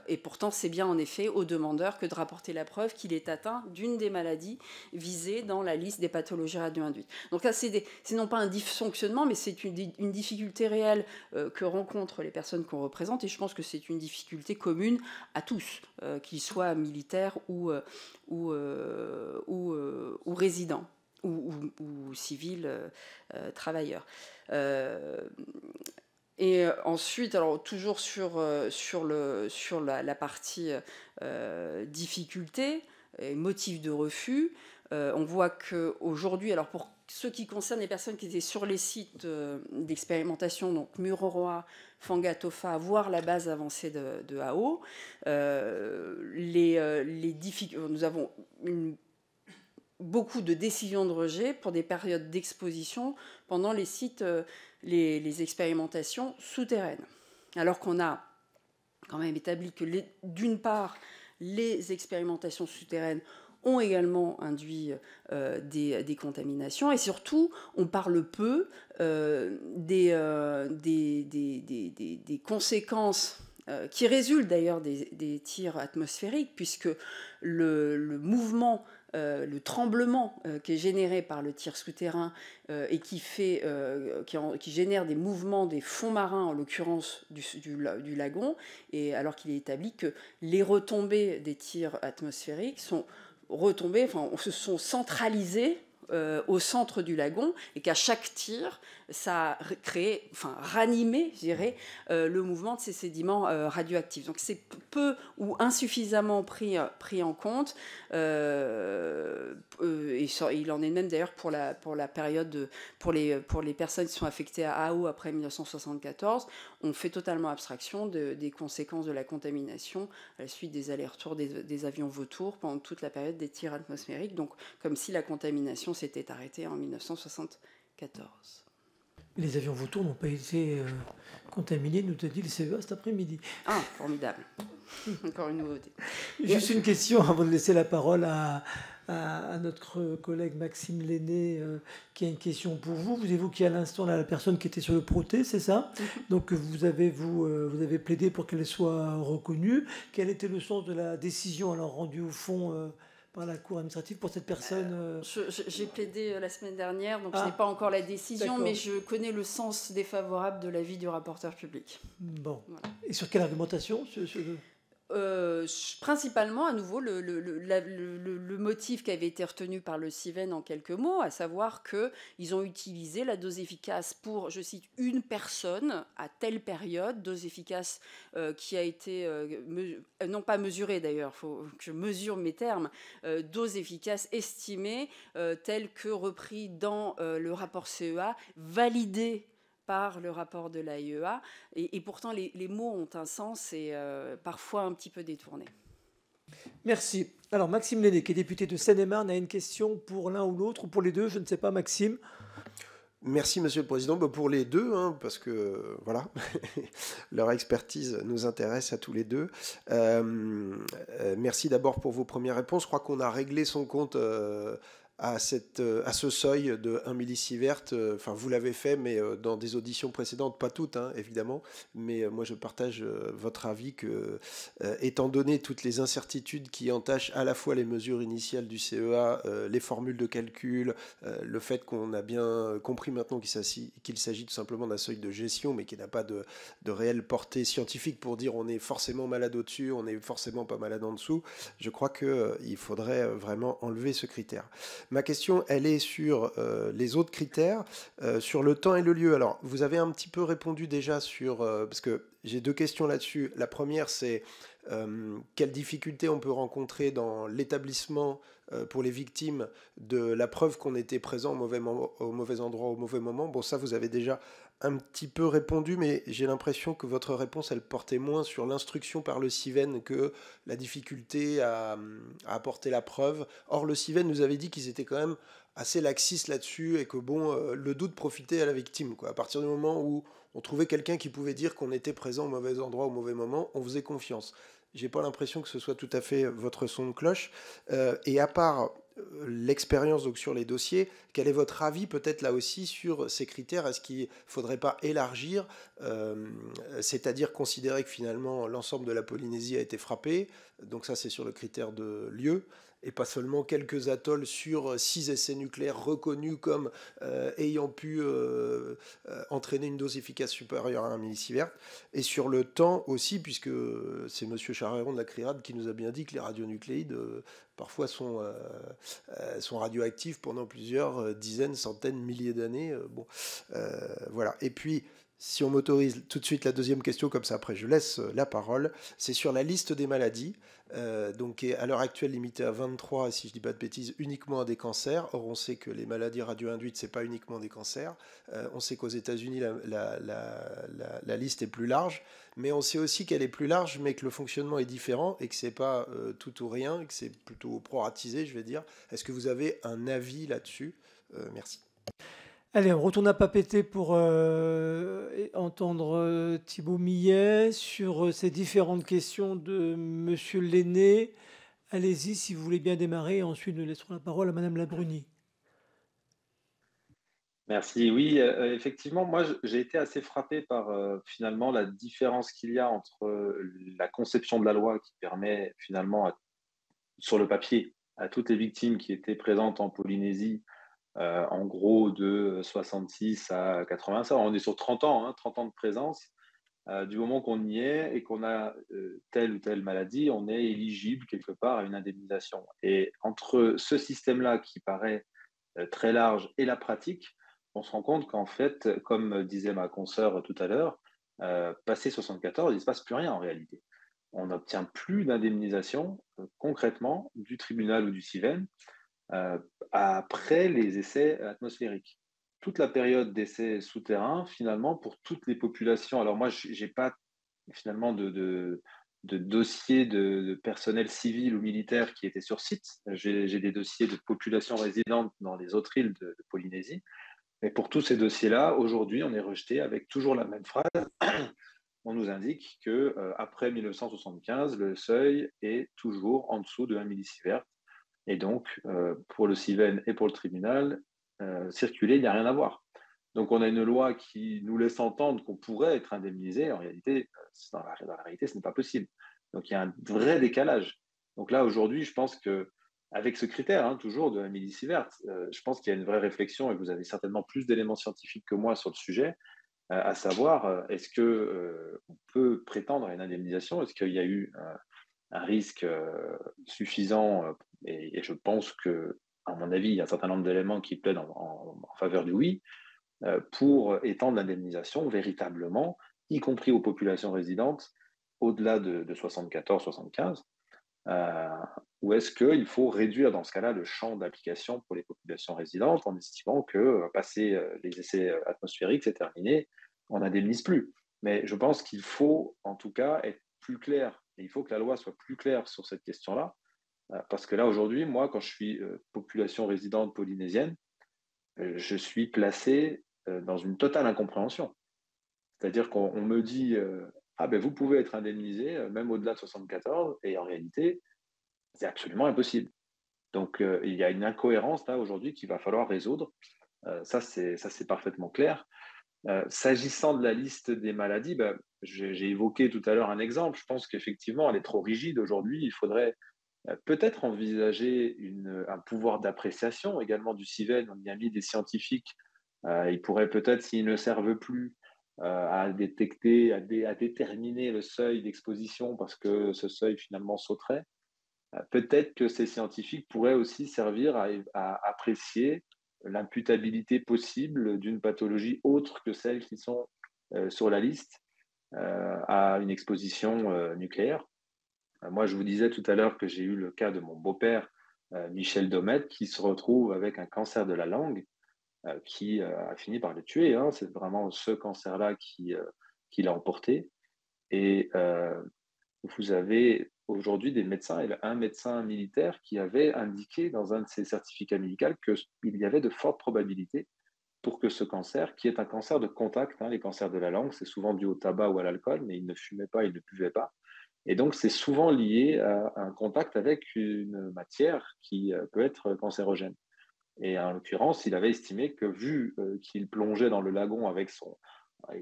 et pourtant, c'est bien en effet au demandeur que de rapporter la preuve qu'il est atteint d'une des maladies visées dans la liste des pathologies radio-induites. Donc là, c'est non pas un dysfonctionnement, mais c'est une difficulté réelle que rencontrent les personnes qu'on représente, et je pense que c'est une difficulté commune à tous, qu'ils soient militaires ou résidents, ou ou civils travailleurs. Et ensuite, alors toujours sur la partie difficulté et motif de refus, on voit qu'aujourd'hui, alors pour ce qui concerne les personnes qui étaient sur les sites d'expérimentation, donc Mururoa, Fangatofa, voire la base avancée de AO, nous avons beaucoup de décisions de rejet pour des périodes d'exposition pendant les sites, les expérimentations souterraines. Alors qu'on a quand même établi que, d'une part, les expérimentations souterraines ont également induit des contaminations, et surtout, on parle peu des conséquences qui résultent d'ailleurs des tirs atmosphériques, puisque le mouvement, le tremblement qui est généré par le tir souterrain et qui génère des mouvements des fonds marins, en l'occurrence du lagon, et alors qu'il est établi que les retombées des tirs atmosphériques se sont centralisées au centre du lagon, et qu'à chaque tir, ça a ranimé, je dirais, le mouvement de ces sédiments radioactifs. Donc c'est peu ou insuffisamment pris en compte, et il en est même d'ailleurs pour la période pour les personnes qui sont affectées à AO après 1974. On fait totalement abstraction des conséquences de la contamination à la suite des allers-retours des avions vautours pendant toute la période des tirs atmosphériques, donc comme si la contamination s'était arrêtée en 1974. Les avions vautours n'ont pas été contaminés, nous te dit le CEA cet après-midi. Ah, formidable. Encore une nouveauté. Juste une question avant de laisser la parole à notre collègue Maxime Lenné, qui a une question pour vous. Vous évoquiez à l'instant la personne qui était sur le Proté, c'est ça? Donc vous avez plaidé pour qu'elle soit reconnue. Quel était le sens de la décision alors rendue au fond par la Cour administrative pour cette personne? J'ai plaidé la semaine dernière, donc je n'ai pas encore la décision, mais je connais le sens défavorable de l'avis du rapporteur public. Bon. Voilà. Et sur quelle argumentation? Principalement, à nouveau, le motif qui avait été retenu par le CIVEN en quelques mots, à savoir qu'ils ont utilisé la dose efficace pour, je cite, une personne à telle période, dose efficace qui a été, non pas mesurée d'ailleurs, il faut que je mesure mes termes, dose efficace estimée telle que repris dans le rapport CEA, validée par le rapport de l'AIEA, et pourtant les mots ont un sens et parfois un petit peu détourné. Merci. Alors Maxime Lenné, qui est député de Seine-et-Marne, a une question pour l'un ou l'autre, ou pour les deux, je ne sais pas, Maxime. Merci Monsieur le Président, pour les deux, parce que voilà, leur expertise nous intéresse à tous les deux. Merci d'abord pour vos premières réponses. Je crois qu'on a réglé son compte à ce seuil de 1 millisievert. Enfin, vous l'avez fait, mais dans des auditions précédentes, pas toutes, évidemment. Mais moi, je partage votre avis que, étant donné toutes les incertitudes qui entachent à la fois les mesures initiales du CEA, les formules de calcul, le fait qu'on a bien compris maintenant qu'il s'agit tout simplement d'un seuil de gestion, mais qui n'a pas de réelle portée scientifique pour dire on est forcément malade au-dessus, on est forcément pas malade en dessous, je crois qu'il faudrait vraiment enlever ce critère. Ma question, elle est sur les autres critères, sur le temps et le lieu. Alors, vous avez un petit peu répondu déjà sur... parce que j'ai deux questions là-dessus. La première, c'est quelles difficultés on peut rencontrer dans l'établissement pour les victimes de la preuve qu'on était présent au mauvais endroit, au mauvais moment. Bon, ça, vous avez déjà un petit peu répondu, mais j'ai l'impression que votre réponse, elle portait moins sur l'instruction par le CIVEN que la difficulté à apporter la preuve. Or, le CIVEN nous avait dit qu'ils étaient quand même assez laxistes là-dessus et que le doute profitait à la victime, quoi. À partir du moment où on trouvait quelqu'un qui pouvait dire qu'on était présent au mauvais endroit, au mauvais moment, on faisait confiance. J'ai pas l'impression que ce soit tout à fait votre son de cloche. Et à part l'expérience donc sur les dossiers, quel est votre avis peut-être là aussi sur ces critères? Est-ce qu'il ne faudrait pas élargir, c'est-à-dire considérer que finalement l'ensemble de la Polynésie a été frappé, donc ça c'est sur le critère de lieu, et pas seulement quelques atolls sur 6 essais nucléaires reconnus comme ayant pu entraîner une dose efficace supérieure à 1 millisievert, et sur le temps aussi, puisque c'est M. Charéron de la CRIRAD qui nous a bien dit que les radionucléides parfois sont radioactifs pendant plusieurs dizaines, centaines, milliers d'années. Voilà. Et puis, si on m'autorise tout de suite la deuxième question, comme ça après je laisse la parole, c'est sur la liste des maladies, donc qui est à l'heure actuelle limitée à 23, si je ne dis pas de bêtises, uniquement à des cancers. Or on sait que les maladies radio-induites, ce n'est pas uniquement des cancers. On sait qu'aux États-Unis, la liste est plus large, mais on sait aussi qu'elle est plus large, mais que le fonctionnement est différent et que ce n'est pas tout ou rien, et que c'est plutôt proratisé, je vais dire. Est-ce que vous avez un avis là-dessus? Merci. Allez, on retourne à Papeete pour entendre Thibaut Millet sur ces différentes questions de Monsieur Lenné. Allez-y, si vous voulez bien démarrer, et ensuite nous laisserons la parole à Madame Labruni. Merci. Oui, effectivement, moi, j'ai été assez frappé par finalement la différence qu'il y a entre la conception de la loi qui permet finalement, sur le papier, à toutes les victimes qui étaient présentes en Polynésie, en gros de 66 à 80, ça, on est sur 30 ans, 30 ans de présence. Du moment qu'on y est et qu'on a telle ou telle maladie, on est éligible quelque part à une indemnisation. Et entre ce système-là qui paraît très large et la pratique, on se rend compte qu'en fait, comme disait ma consoeur tout à l'heure, passé 74, il ne se passe plus rien en réalité. On n'obtient plus d'indemnisation concrètement du tribunal ou du CIVEN après les essais atmosphériques. Toute la période d'essais souterrains, finalement, pour toutes les populations, alors moi, je n'ai pas finalement de dossiers de personnel civil ou militaire qui étaient sur site. J'ai des dossiers de population résidente dans les autres îles de Polynésie. Mais pour tous ces dossiers-là, aujourd'hui, on est rejeté avec toujours la même phrase. On nous indique qu'après 1975, le seuil est toujours en dessous de 1 millisievert. Et donc, pour le CIVEN et pour le tribunal, circuler, il n'y a rien à voir. Donc, on a une loi qui nous laisse entendre qu'on pourrait être indemnisé. En réalité, dans la réalité, ce n'est pas possible. Donc, il y a un vrai décalage. Donc là, aujourd'hui, je pense qu'avec ce critère, toujours de 1 millisievert, je pense qu'il y a une vraie réflexion, et vous avez certainement plus d'éléments scientifiques que moi sur le sujet, à savoir, est-ce qu'on peut prétendre à une indemnisation? Est-ce qu'il y a eu un risque suffisant, et je pense que, à mon avis, il y a un certain nombre d'éléments qui plaident en faveur du oui, pour étendre l'indemnisation véritablement, y compris aux populations résidentes au-delà de 74-75, ou est-ce qu'il faut réduire dans ce cas-là le champ d'application pour les populations résidentes en estimant que passer les essais atmosphériques, c'est terminé, on n'indemnise plus. Mais je pense qu'il faut en tout cas être plus clair, et il faut que la loi soit plus claire sur cette question-là, parce que là aujourd'hui, moi, quand je suis population résidente polynésienne, je suis placé dans une totale incompréhension. C'est-à-dire qu'on me dit vous pouvez être indemnisé même au-delà de 74, et en réalité, c'est absolument impossible. Donc il y a une incohérence là aujourd'hui qu'il va falloir résoudre. Ça, c'est parfaitement clair. S'agissant de la liste des maladies, j'ai évoqué tout à l'heure un exemple. Je pense qu'effectivement, elle est trop rigide aujourd'hui. Il faudrait peut-être envisager un pouvoir d'appréciation également du CIVEN. On y a mis des scientifiques. Ils pourraient peut-être, s'ils ne servent plus, à détecter, à déterminer le seuil d'exposition parce que ce seuil finalement sauterait. Peut-être que ces scientifiques pourraient aussi servir à apprécier l'imputabilité possible d'une pathologie autre que celles qui sont sur la liste à une exposition nucléaire. Moi, je vous disais tout à l'heure que j'ai eu le cas de mon beau-père, Michel Domet, qui se retrouve avec un cancer de la langue qui a fini par le tuer. C'est vraiment ce cancer-là qui l'a emporté. Et vous avez aujourd'hui des médecins, un médecin militaire qui avait indiqué dans un de ses certificats médicaux qu'il y avait de fortes probabilités pour que ce cancer, qui est un cancer de contact, les cancers de la langue, c'est souvent dû au tabac ou à l'alcool, mais il ne fumait pas, il ne buvait pas. Et donc, c'est souvent lié à un contact avec une matière qui peut être cancérogène. Et en l'occurrence, il avait estimé que vu qu'il plongeait dans le lagon avec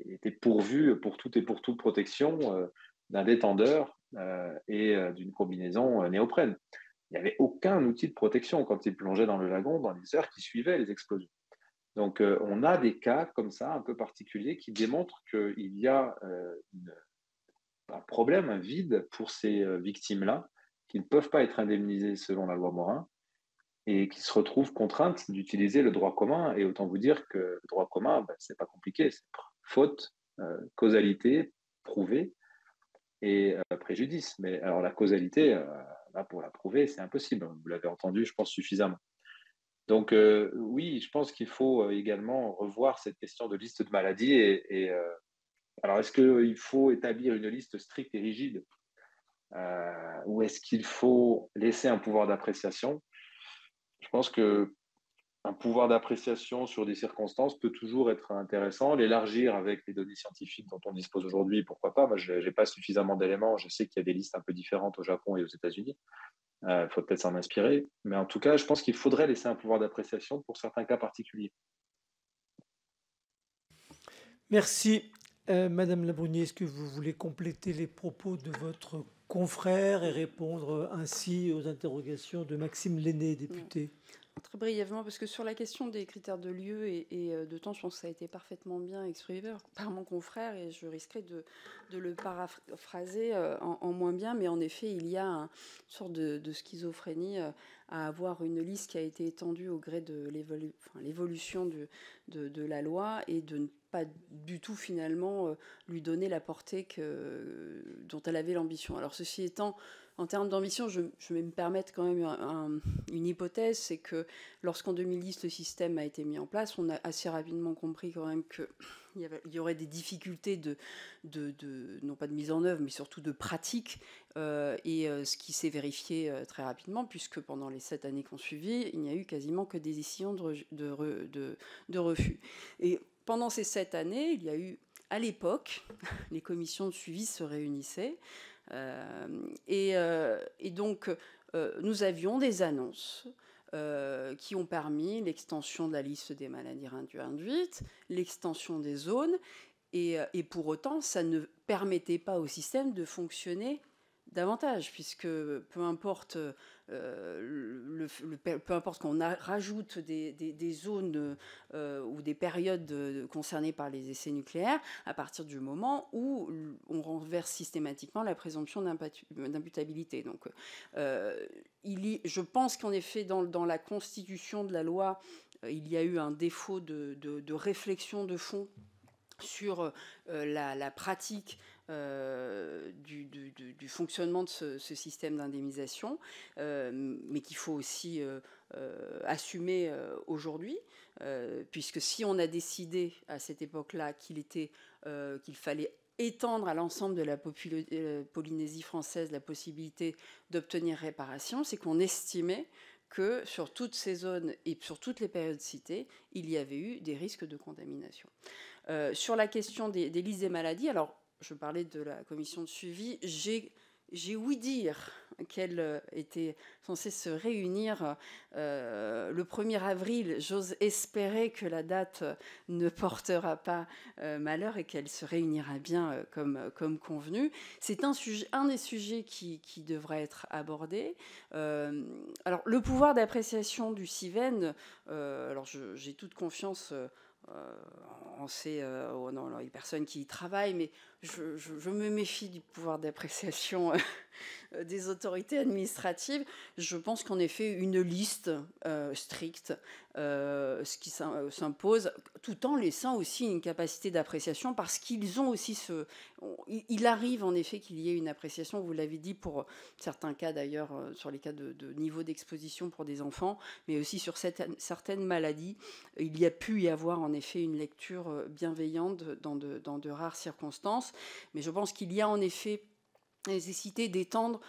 il était pourvu pour toute et pour toute protection d'un détendeur et d'une combinaison néoprène. il n'y avait aucun outil de protection quand ils plongeaient dans le lagon dans les heures qui suivaient les explosions. Donc, on a des cas comme ça, un peu particuliers, qui démontrent qu'il y a un problème, un vide pour ces victimes-là, qui ne peuvent pas être indemnisées selon la loi Morin, et qui se retrouvent contraintes d'utiliser le droit commun. Et autant vous dire que le droit commun, c'est pas compliqué, c'est faute, causalité, prouvée, et préjudice. Mais alors la causalité, là, pour la prouver, c'est impossible. Vous l'avez entendu, je pense, suffisamment. Donc oui, je pense qu'il faut également revoir cette question de liste de maladies. Alors, est-ce qu'il faut établir une liste stricte et rigide ou est-ce qu'il faut laisser un pouvoir d'appréciation? Je pense qu'un pouvoir d'appréciation sur des circonstances peut toujours être intéressant. L'élargir avec les données scientifiques dont on dispose aujourd'hui, pourquoi pas? Moi, je n'ai pas suffisamment d'éléments. Je sais qu'il y a des listes un peu différentes au Japon et aux États-Unis. Il faut peut-être s'en inspirer. Mais en tout cas, je pense qu'il faudrait laisser un pouvoir d'appréciation pour certains cas particuliers. Merci. Madame Labrunier, est-ce que vous voulez compléter les propos de votre confrère et répondre ainsi aux interrogations de Maxime Lenné, député? Très brièvement, parce que sur la question des critères de lieu et de temps, je pense que ça a été parfaitement bien exprimé par mon confrère et je risquerais de le paraphraser en moins bien, mais en effet, il y a une sorte de schizophrénie à avoir une liste qui a été étendue au gré de l'évolution de la loi et de ne pas du tout finalement lui donner la portée dont elle avait l'ambition. Alors ceci étant, en termes d'ambition, je vais me permettre quand même une hypothèse, c'est que lorsqu'en 2010 le système a été mis en place, on a assez rapidement compris quand même qu'il y aurait des difficultés non pas de mise en œuvre, mais surtout de pratique, et ce qui s'est vérifié très rapidement, puisque pendant les 7 années qui ont suivi, il n'y a eu quasiment que des décisions de refus. Et pendant ces 7 années, il y a eu, à l'époque, les commissions de suivi se réunissaient, et donc nous avions des annonces qui ont permis l'extension de la liste des maladies induites, l'extension des zones, et pour autant, ça ne permettait pas au système de fonctionner davantage, puisque peu importe qu'on rajoute des zones ou des périodes concernées par les essais nucléaires, à partir du moment où on renverse systématiquement la présomption d'imputabilité. Donc, je pense qu'en effet, dans la constitution de la loi, il y a eu un défaut de réflexion de fond sur la pratique du fonctionnement de ce système d'indemnisation, mais qu'il faut aussi assumer aujourd'hui, puisque si on a décidé à cette époque-là qu'il fallait étendre à l'ensemble de la Polynésie française la possibilité d'obtenir réparation, c'est qu'on estimait que sur toutes ces zones et sur toutes les périodes citées, il y avait eu des risques de contamination. Sur la question des listes des maladies, alors je parlais de la commission de suivi, j'ai ouï dire qu'elle était censée se réunir le 1er avril. J'ose espérer que la date ne portera pas malheur et qu'elle se réunira bien comme convenu. C'est un des sujets qui devrait être abordé. Alors, le pouvoir d'appréciation du CIVEN, alors j'ai toute confiance on sait dans les personnes qui y travaillent, mais je me méfie du pouvoir d'appréciation des autorités administratives. Je pense qu'en effet, une liste stricte, ce qui s'impose, tout en laissant aussi une capacité d'appréciation, parce qu'ils ont aussi il arrive en effet qu'il y ait une appréciation, vous l'avez dit, pour certains cas d'ailleurs, sur les cas de niveau d'exposition pour des enfants, mais aussi sur certaines maladies. Il y a pu y avoir en effet une lecture bienveillante dans de rares circonstances, mais je pense qu'il y a en effet nécessité d'étendre.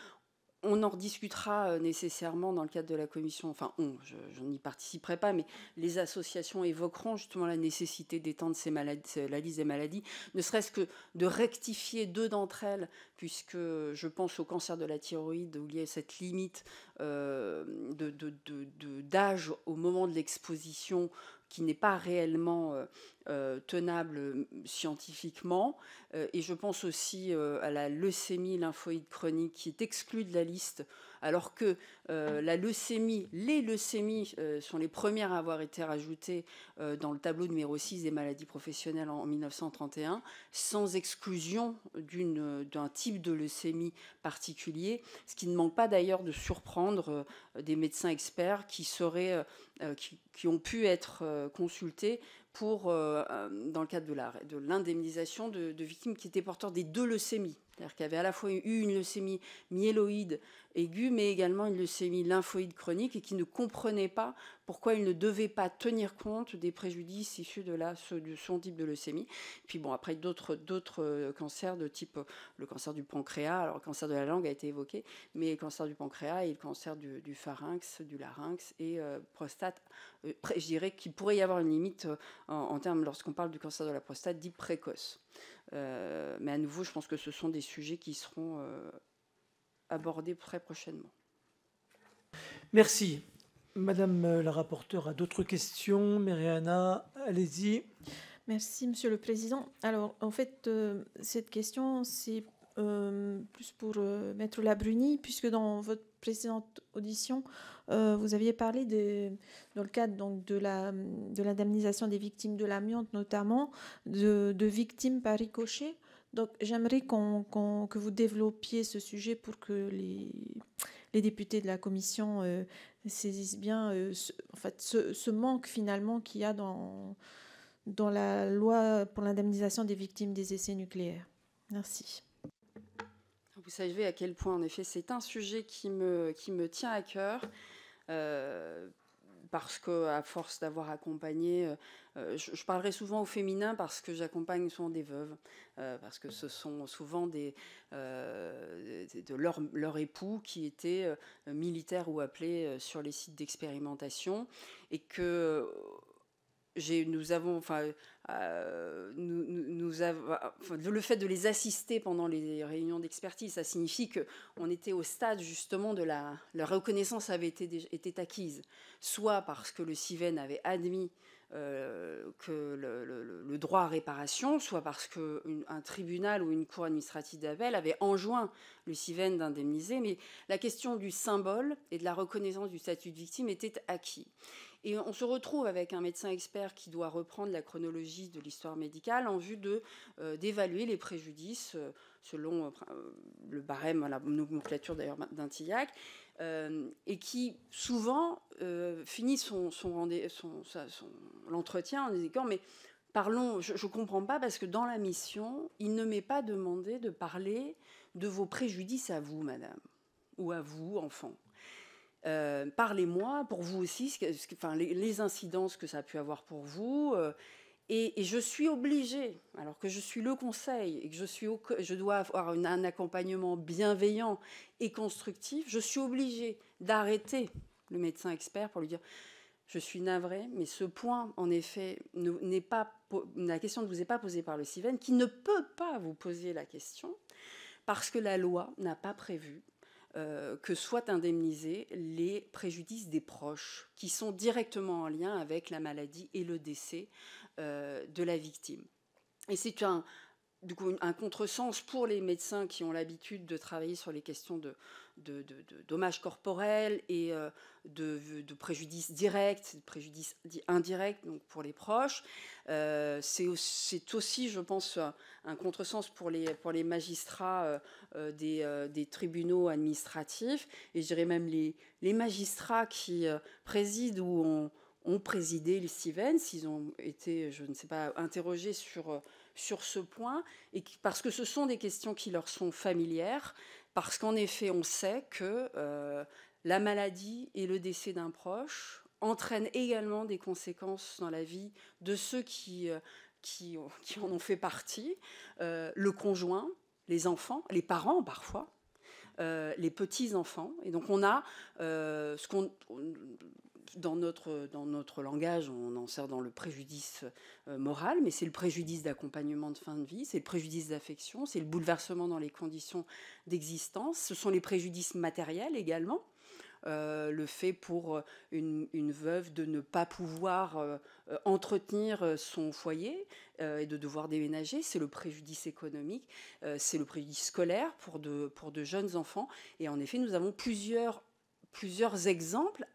On en rediscutera nécessairement dans le cadre de la commission, enfin je n'y participerai pas, mais les associations évoqueront justement la nécessité d'étendre la liste des maladies, ne serait-ce que de rectifier 2 d'entre elles, puisque je pense au cancer de la thyroïde, où il y a cette limite d'âge au moment de l'exposition qui n'est pas réellement tenable scientifiquement. Et je pense aussi à la leucémie lymphoïde chronique qui est exclue de la liste alors que les leucémies sont les premières à avoir été rajoutées dans le tableau numéro 6 des maladies professionnelles en 1931, sans exclusion d'un type de leucémie particulier, ce qui ne manque pas d'ailleurs de surprendre des médecins experts qui ont pu être consultés dans le cadre de l'indemnisation de victimes qui étaient porteurs des 2 leucémies. C'est-à-dire qu'il y avait à la fois eu une leucémie myéloïde aiguë, mais également une leucémie lymphoïde chronique, et qui ne comprenaient pas pourquoi ils ne devaient pas tenir compte des préjudices issus de son type de leucémie. Puis bon, après d'autres cancers de type le cancer du pancréas, alors le cancer de la langue a été évoqué, mais le cancer du pancréas et le cancer du pharynx, du larynx et prostate, je dirais qu'il pourrait y avoir une limite en termes, lorsqu'on parle du cancer de la prostate, dit précoce. Mais à nouveau, je pense que ce sont des sujets qui seront abordés très prochainement. Merci. Madame la rapporteure a d'autres questions. Mariana, allez-y. Merci, Monsieur le Président. Alors, en fait, cette question, c'est plus pour Maître Labruni, puisque dans votre précédente audition, vous aviez parlé dans le cadre donc, de l'indemnisation des victimes de l'amiante, notamment de victimes par ricochet. Donc, j'aimerais que vous développiez ce sujet pour que les députés de la commission saisissent bien ce manque finalement qu'il y a dans la loi pour l'indemnisation des victimes des essais nucléaires. Merci. Vous savez à quel point, en effet, c'est un sujet qui me tient à cœur, parce qu'à force d'avoir accompagné, je parlerai souvent au féminin parce que j'accompagne souvent des veuves, parce que ce sont souvent de leur époux qui étaient militaires ou appelés sur les sites d'expérimentation, et que le fait de les assister pendant les réunions d'expertise, ça signifie qu'on était au stade justement de la reconnaissance avait été acquise, soit parce que le CIVEN avait admis que le droit à réparation, soit parce qu'un tribunal ou une cour administrative d'appel avait enjoint le CIVEN d'indemniser, mais la question du symbole et de la reconnaissance du statut de victime était acquis. Et on se retrouve avec un médecin expert qui doit reprendre la chronologie de l'histoire médicale en vue d'évaluer les préjudices selon le barème, la nomenclature d'ailleurs d'un TIAC, et qui souvent finit l'entretien en disant « mais parlons, je ne comprends pas parce que dans la mission, il ne m'est pas demandé de parler de vos préjudices à vous, madame, ou à vous, enfant. Parlez-moi pour vous aussi, les incidences que ça a pu avoir pour vous. Et je suis obligée, alors que je suis le conseil et que je dois avoir un accompagnement bienveillant et constructif, je suis obligée d'arrêter le médecin expert pour lui dire « Je suis navrée, mais ce point, en effet, la question ne vous est pas posée par le CIVEN, qui ne peut pas vous poser la question, parce que la loi n'a pas prévu que soient indemnisés les préjudices des proches qui sont directement en lien avec la maladie et le décès de la victime. » Et c'est un contresens pour les médecins qui ont l'habitude de travailler sur les questions de dommages corporels et de préjudices directs, de préjudices indirects, donc pour les proches. C'est aussi, je pense, un contresens pour les magistrats des tribunaux administratifs, et je dirais même les magistrats qui président ou ont présidé le CIVEN, s'ils ont été, je ne sais pas, interrogés sur ce point, parce que ce sont des questions qui leur sont familières, parce qu'en effet, on sait que la maladie et le décès d'un proche entraînent également des conséquences dans la vie de ceux qui en ont fait partie, le conjoint, les enfants, les parents parfois, les petits-enfants. Et donc on a dans notre langage, on en sert dans le préjudice moral, mais c'est le préjudice d'accompagnement de fin de vie, c'est le préjudice d'affection, c'est le bouleversement dans les conditions d'existence, ce sont les préjudices matériels également, le fait pour une veuve de ne pas pouvoir entretenir son foyer et de devoir déménager. C'est le préjudice économique, c'est le préjudice scolaire pour de jeunes enfants. Et en effet, nous avons plusieurs exemples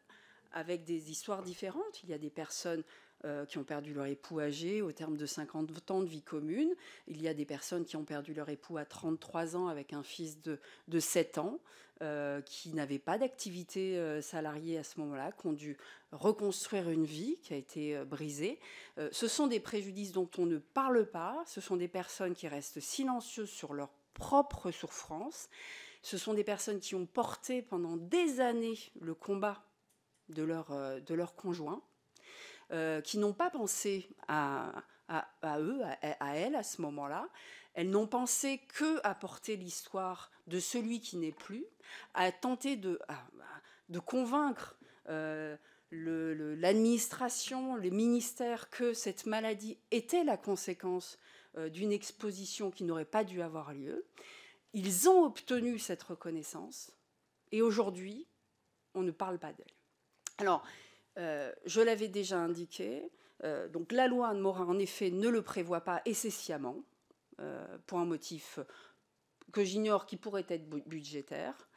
avec des histoires différentes. Il y a des personnes qui ont perdu leur époux âgé au terme de 50 ans de vie commune. Il y a des personnes qui ont perdu leur époux à 33 ans avec un fils de 7 ans, qui n'avaient pas d'activité salariée à ce moment-là, qui ont dû reconstruire une vie qui a été brisée. Ce sont des préjudices dont on ne parle pas. Ce sont des personnes qui restent silencieuses sur leur propre souffrance. Ce sont des personnes qui ont porté pendant des années le combat de leur conjoint, qui n'ont pas pensé à eux, à elles à ce moment-là. Elles n'ont pensé qu'à porter l'histoire de celui qui n'est plus, à tenter de convaincre l'administration, les ministères que cette maladie était la conséquence d'une exposition qui n'aurait pas dû avoir lieu. Ils ont obtenu cette reconnaissance et aujourd'hui, on ne parle pas d'elle. Alors, je l'avais déjà indiqué, donc la loi Anne Morin, en effet, ne le prévoit pas, et c'est sciemment, pour un motif que j'ignore, qui pourrait être budgétaire.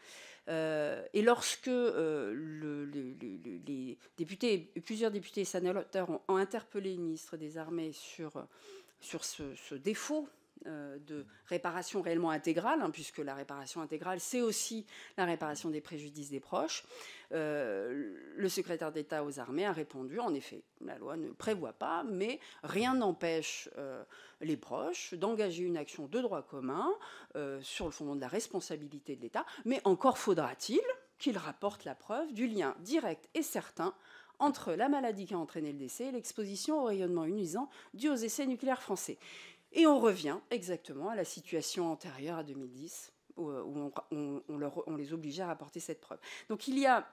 Et lorsque les députés, plusieurs députés et sénateurs ont interpellé le ministre des Armées sur ce défaut de réparation réellement intégrale, puisque la réparation intégrale, c'est aussi la réparation des préjudices des proches, le secrétaire d'État aux armées a répondu, en effet, la loi ne le prévoit pas, mais rien n'empêche les proches d'engager une action de droit commun sur le fondement de la responsabilité de l'État, mais encore faudra-t-il qu'il rapporte la preuve du lien direct et certain entre la maladie qui a entraîné le décès et l'exposition au rayonnement ionisant dû aux essais nucléaires français. Et on revient exactement à la situation antérieure à 2010, où on les obligeait à rapporter cette preuve. Donc il y a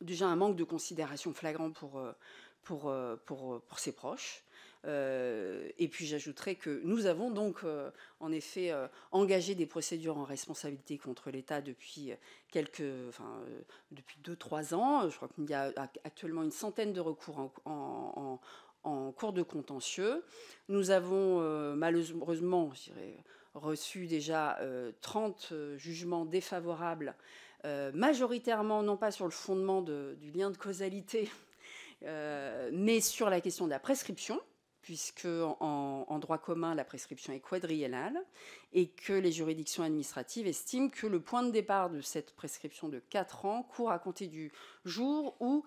déjà un manque de considération flagrant pour ses proches. Et puis j'ajouterais que nous avons donc en effet engagé des procédures en responsabilité contre l'État depuis 2-3 ans. Je crois qu'il y a actuellement une centaine de recours en cours de contentieux. Nous avons malheureusement, je dirais, reçu déjà 30 jugements défavorables, majoritairement non pas sur le fondement du lien de causalité, mais sur la question de la prescription, puisque en droit commun, la prescription est quadriennale, et que les juridictions administratives estiment que le point de départ de cette prescription de 4 ans court à compter du jour où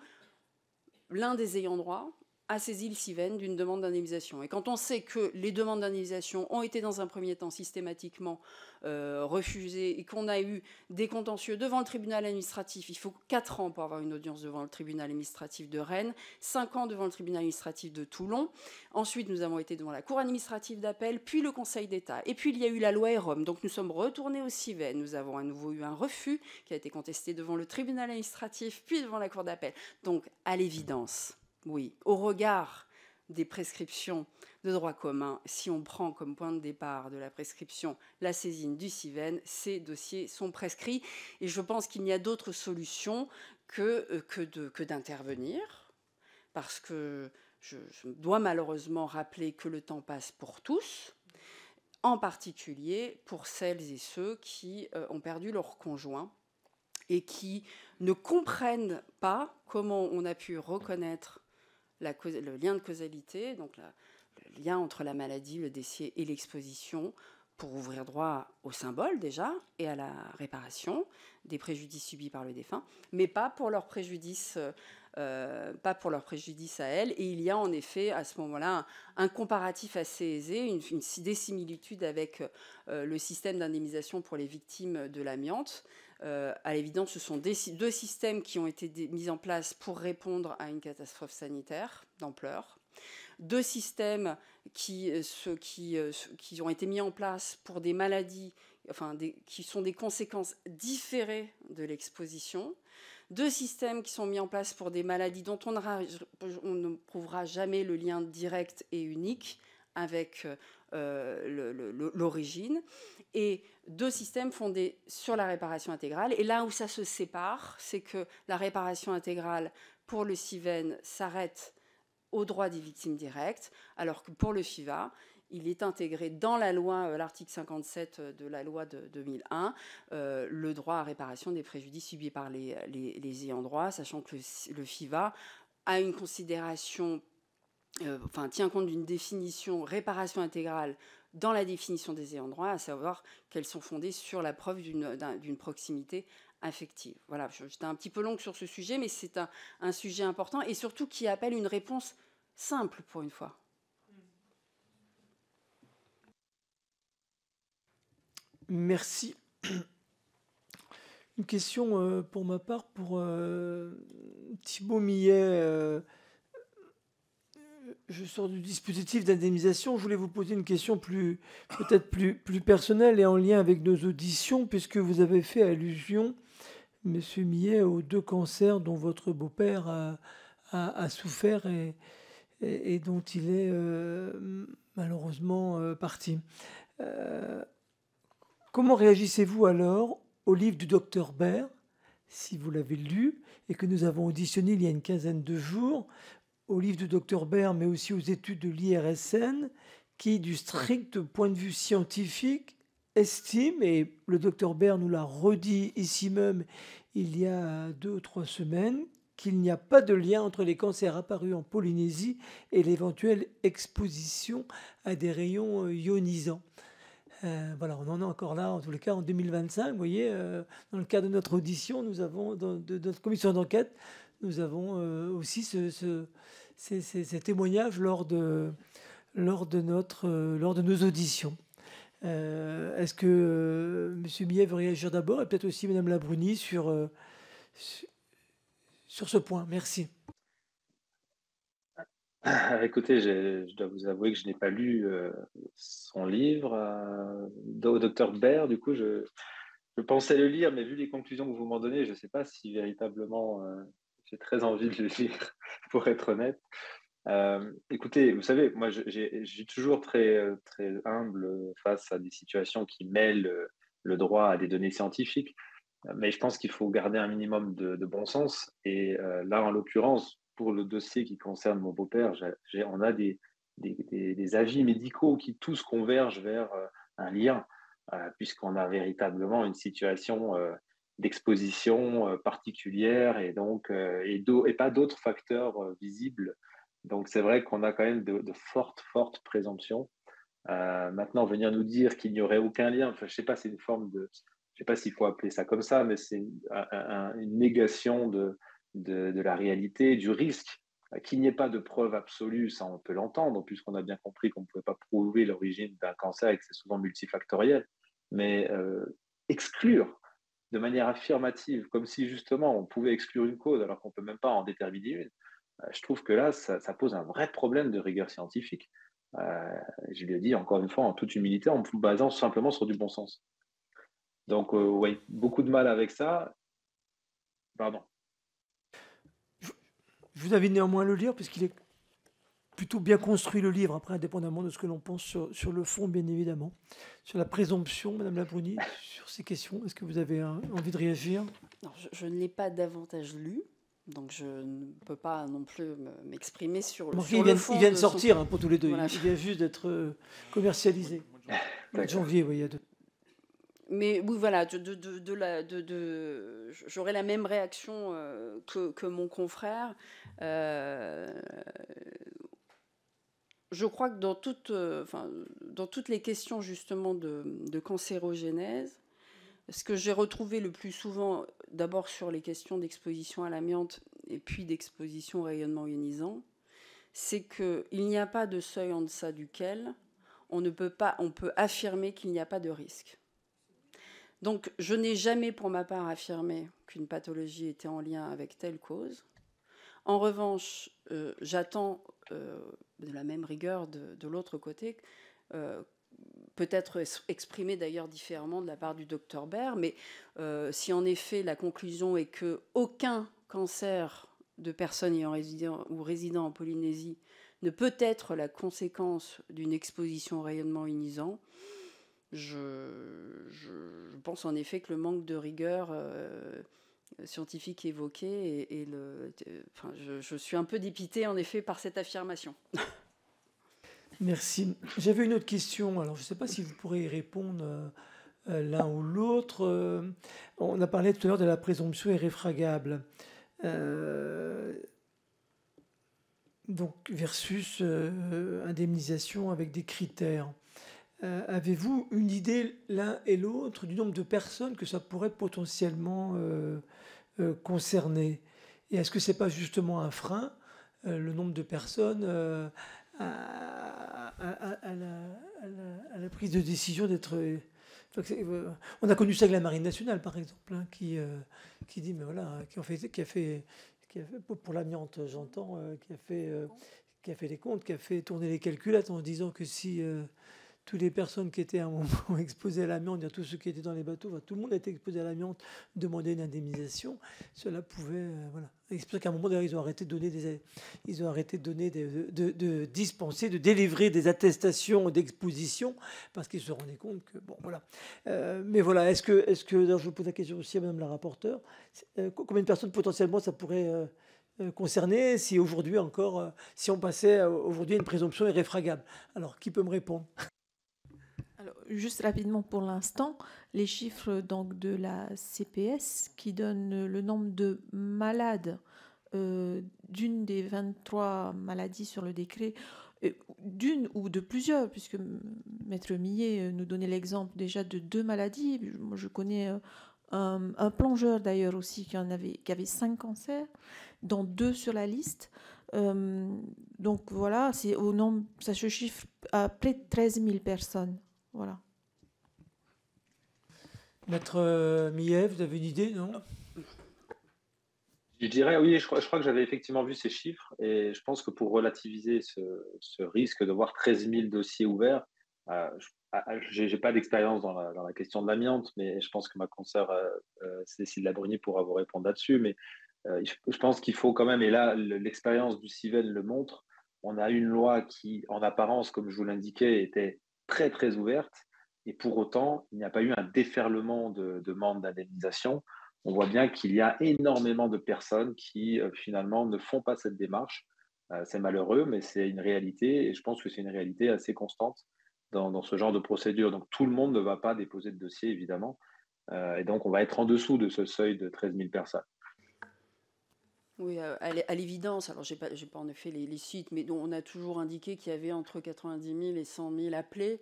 l'un des ayants droit a saisi le Civen d'une demande d'indemnisation. Et quand on sait que les demandes d'indemnisation ont été dans un premier temps systématiquement refusées et qu'on a eu des contentieux devant le tribunal administratif, il faut 4 ans pour avoir une audience devant le tribunal administratif de Rennes, 5 ans devant le tribunal administratif de Toulon. Ensuite, nous avons été devant la cour administrative d'appel, puis le Conseil d'État. Et puis, il y a eu la loi EROM. Donc, nous sommes retournés au Civen. Nous avons à nouveau eu un refus qui a été contesté devant le tribunal administratif, puis devant la cour d'appel. Donc, à l'évidence, oui, au regard des prescriptions de droit commun, si on prend comme point de départ de la prescription la saisine du Civen, ces dossiers sont prescrits. Et je pense qu'il n'y a d'autre solution que d'intervenir, parce que je dois malheureusement rappeler que le temps passe pour tous, en particulier pour celles et ceux qui ont perdu leur conjoint et qui ne comprennent pas comment on a pu reconnaître le lien de causalité, donc le lien entre la maladie, le décès et l'exposition, pour ouvrir droit au symbole déjà et à la réparation des préjudices subis par le défunt, mais pas pour leur préjudice à elles. Et il y a en effet à ce moment-là un comparatif assez aisé, des similitudes avec le système d'indemnisation pour les victimes de l'amiante. À l'évidence, ce sont deux systèmes qui ont été mis en place pour répondre à une catastrophe sanitaire d'ampleur. 2 systèmes qui ont été mis en place pour des maladies, qui sont des conséquences différées de l'exposition. 2 systèmes qui sont mis en place pour des maladies dont on ne prouvera jamais le lien direct et unique, avec l'origine, et 2 systèmes fondés sur la réparation intégrale. Et là où ça se sépare, c'est que la réparation intégrale pour le CIVEN s'arrête au droit des victimes directes, alors que pour le FIVA, il est intégré dans la loi, l'article 57 de la loi de 2001, le droit à réparation des préjudices subis par les ayants droit, sachant que le FIVA a une considération, tient compte d'une définition réparation intégrale dans la définition des ayants droit, à savoir qu'elles sont fondées sur la preuve d'une proximité affective. Voilà, j'étais un petit peu longue sur ce sujet, mais c'est un sujet important et surtout qui appelle une réponse simple pour une fois. Merci. Une question pour ma part pour Thibaut Millet. Je sors du dispositif d'indemnisation. Je voulais vous poser une question peut-être plus personnelle et en lien avec nos auditions, puisque vous avez fait allusion, Monsieur Millet, aux 2 cancers dont votre beau-père a souffert et dont il est malheureusement parti. Comment réagissez-vous alors au livre du docteur Baird, si vous l'avez lu, et que nous avons auditionné il y a une quinzaine de jours, au livre du docteur Baird, mais aussi aux études de l'IRSN, qui, du strict point de vue scientifique, estime, et le docteur Baird nous l'a redit ici même il y a 2 ou 3 semaines, qu'il n'y a pas de lien entre les cancers apparus en Polynésie et l'éventuelle exposition à des rayons ionisants. Voilà, on en est encore là, en tous les cas, en 2025. Vous voyez, dans le cadre de notre audition, nous avons, de notre commission d'enquête, nous avons aussi ces témoignages lors de nos auditions. Est-ce que M. Millet veut réagir d'abord et peut-être aussi Mme Labruni sur ce point? Merci. Écoutez, je dois vous avouer que je n'ai pas lu son livre au docteur Baird. Du coup, je pensais le lire, mais vu les conclusions que vous m'en donnez, je ne sais pas si véritablement j'ai très envie de le lire, pour être honnête. Écoutez, vous savez, moi, je suis toujours très humble face à des situations qui mêlent le droit à des données scientifiques, mais je pense qu'il faut garder un minimum de bon sens. Et là, en l'occurrence, pour le dossier qui concerne mon beau-père, on a des avis médicaux qui tous convergent vers un lien, puisqu'on a véritablement une situation d'exposition particulière et donc et pas d'autres facteurs visibles. Donc c'est vrai qu'on a quand même de fortes présomptions. Maintenant, venir nous dire qu'il n'y aurait aucun lien, enfin, je sais pas, c'est une forme de, je sais pas s'il faut appeler ça comme ça, mais c'est une négation de la réalité, du risque. Qu'il n'y ait pas de preuve absolue, ça on peut l'entendre, puisqu'on a bien compris qu'on ne pouvait pas prouver l'origine d'un cancer et que c'est souvent multifactoriel. Mais exclure de manière affirmative, comme si justement on pouvait exclure une cause alors qu'on ne peut même pas en déterminer une, je trouve que là, ça pose un vrai problème de rigueur scientifique. Je le dis encore une fois en toute humilité, en me basant simplement sur du bon sens. Donc, oui, beaucoup de mal avec ça. Pardon. Je vous invite néanmoins à le lire, parce qu'il est plutôt bien construit, le livre, après, indépendamment de ce que l'on pense sur le fond, bien évidemment. Sur la présomption, Madame Labruni, sur ces questions, est-ce que vous avez envie de réagir? Non, je ne l'ai pas davantage lu, donc je ne peux pas non plus m'exprimer sur le fond. Il vient de sortir pour tous les deux, voilà. Il vient juste d'être commercialisé. Mois de janvier, vous voyez. Mais oui, voilà, j'aurais la même réaction que mon confrère. Je crois que dans toutes les questions justement de cancérogénèse, ce que j'ai retrouvé le plus souvent, d'abord sur les questions d'exposition à l'amiante et puis d'exposition au rayonnement ionisant, c'est qu'il n'y a pas de seuil en deçà duquel on peut affirmer qu'il n'y a pas de risque. Donc, je n'ai jamais, pour ma part, affirmé qu'une pathologie était en lien avec telle cause. En revanche, j'attends de la même rigueur de l'autre côté, peut-être exprimé d'ailleurs différemment de la part du docteur Baird, mais si en effet la conclusion est qu'aucun cancer de personnes ayant résidant en Polynésie ne peut être la conséquence d'une exposition au rayonnement ionisant, je pense en effet que le manque de rigueur scientifique évoqué je suis un peu dépitée en effet par cette affirmation. Merci. J'avais une autre question. Alors, je ne sais pas si vous pourrez y répondre l'un ou l'autre. On a parlé tout à l'heure de la présomption irréfragable. Donc, versus indemnisation avec des critères. Avez-vous une idée, l'un et l'autre, du nombre de personnes que ça pourrait potentiellement concerner? Et est-ce que ce n'est pas justement un frein, le nombre de personnes à la prise de décision d'être... on a connu ça avec la Marine nationale, par exemple, hein, qui dit, mais voilà, qui a fait pour l'amiante, j'entends, qui a fait les comptes, qui a fait tourner les calculettes en disant que si toutes les personnes qui étaient à un moment exposées à l'amiante, tous ceux qui étaient dans les bateaux, tout le monde était exposé à l'amiante, demandait une indemnisation, cela pouvait... voilà. C'est pour ça qu'à un moment, d'ailleurs, ils ont arrêté de donner de dispenser, de délivrer des attestations d'exposition, parce qu'ils se rendaient compte que... Bon, voilà. Mais voilà, est-ce que je vous pose la question aussi à Madame la rapporteure, combien de personnes potentiellement ça pourrait... concerné si aujourd'hui encore, si on passait aujourd'hui à une présomption irréfragable. Alors, qui peut me répondre? Alors, juste rapidement pour l'instant, les chiffres donc de la CPS qui donnent le nombre de malades d'une des 23 maladies sur le décret, d'une ou de plusieurs, puisque Maître Millet nous donnait l'exemple déjà de 2 maladies. Moi, je connais un plongeur d'ailleurs aussi qui avait 5 cancers, dont 2 sur la liste. Donc voilà, c'est au nombre, ça se chiffre à près de 13 000 personnes. Voilà. Maître Millet, vous avez une idée, non? Je dirais, oui, je crois que j'avais effectivement vu ces chiffres et je pense que pour relativiser ce risque de voir 13 000 dossiers ouverts, je n'ai pas d'expérience dans la question de l'amiante, mais je pense que ma consoeur Cécile Labruni pourra vous répondre là-dessus. Mais je pense qu'il faut quand même, et là, l'expérience du CIVEN le montre, on a une loi qui, en apparence, comme je vous l'indiquais, était très, très ouverte, et pour autant, il n'y a pas eu un déferlement de demandes d'indemnisation. On voit bien qu'il y a énormément de personnes qui, finalement, ne font pas cette démarche. C'est malheureux, mais c'est une réalité, et je pense que c'est une réalité assez constante dans ce genre de procédure. Donc, tout le monde ne va pas déposer de dossier, évidemment, et donc on va être en dessous de ce seuil de 13 000 personnes. Oui, à l'évidence, alors j'ai pas en effet les sites, mais dont on a toujours indiqué qu'il y avait entre 90 000 et 100 000 appelés,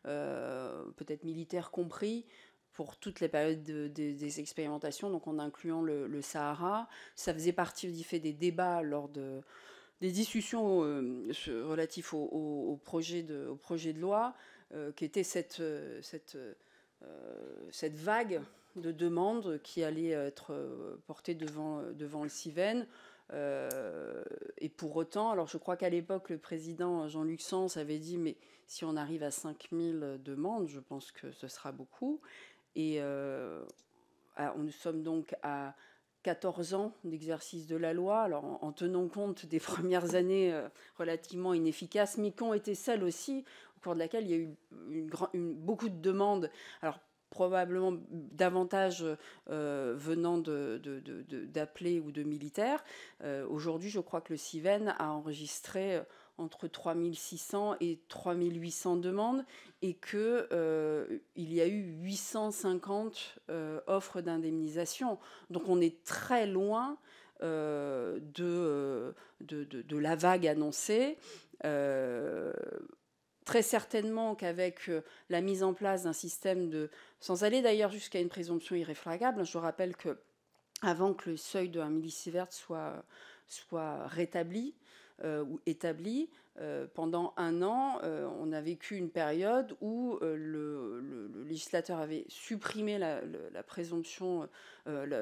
peut-être militaires compris, pour toutes les périodes des expérimentations, donc en incluant le Sahara. Ça faisait partie du fait des débats lors des discussions relatifs au projet de loi, qui était cette vague de demandes qui allait être portée devant le CIVEN. Et pour autant, alors je crois qu'à l'époque, le président Jean-Luc Sens avait dit, mais si on arrive à 5000 demandes, je pense que ce sera beaucoup. Et nous sommes donc à 14 ans d'exercice de la loi, alors en tenant compte des premières années relativement inefficaces, mais qui ont été celles aussi au cours de laquelle il y a eu beaucoup de demandes. Alors probablement davantage venant d'appelés ou de militaires. Aujourd'hui, je crois que le CIVEN a enregistré entre 3600 et 3800 demandes et qu'il y a eu 850 offres d'indemnisation. Donc on est très loin de la vague annoncée. Très certainement qu'avec la mise en place d'un système sans aller d'ailleurs jusqu'à une présomption irréfragable, je rappelle que avant que le seuil de 1 millisievert soit rétabli ou établi, pendant 1 an, on a vécu une période où le législateur avait supprimé la présomption,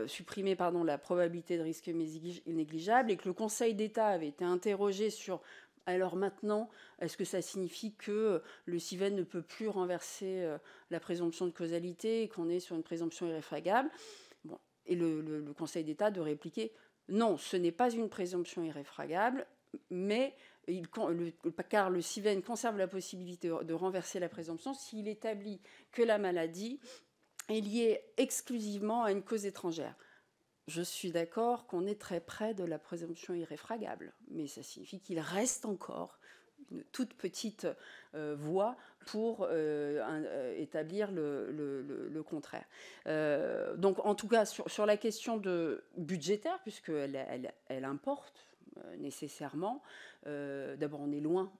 supprimé la probabilité de risque négligeable, et que le Conseil d'État avait été interrogé sur alors maintenant, est-ce que ça signifie que le CIVEN ne peut plus renverser la présomption de causalité et qu'on est sur une présomption irréfragable? Bon, et le Conseil d'État de répliquer non, ce n'est pas une présomption irréfragable, mais car le CIVEN conserve la possibilité de renverser la présomption s'il établit que la maladie est liée exclusivement à une cause étrangère. Je suis d'accord qu'on est très près de la présomption irréfragable, mais ça signifie qu'il reste encore une toute petite voie pour établir le contraire. Donc, en tout cas, sur la question budgétaire, puisqu'elle importe nécessairement, d'abord, on est loin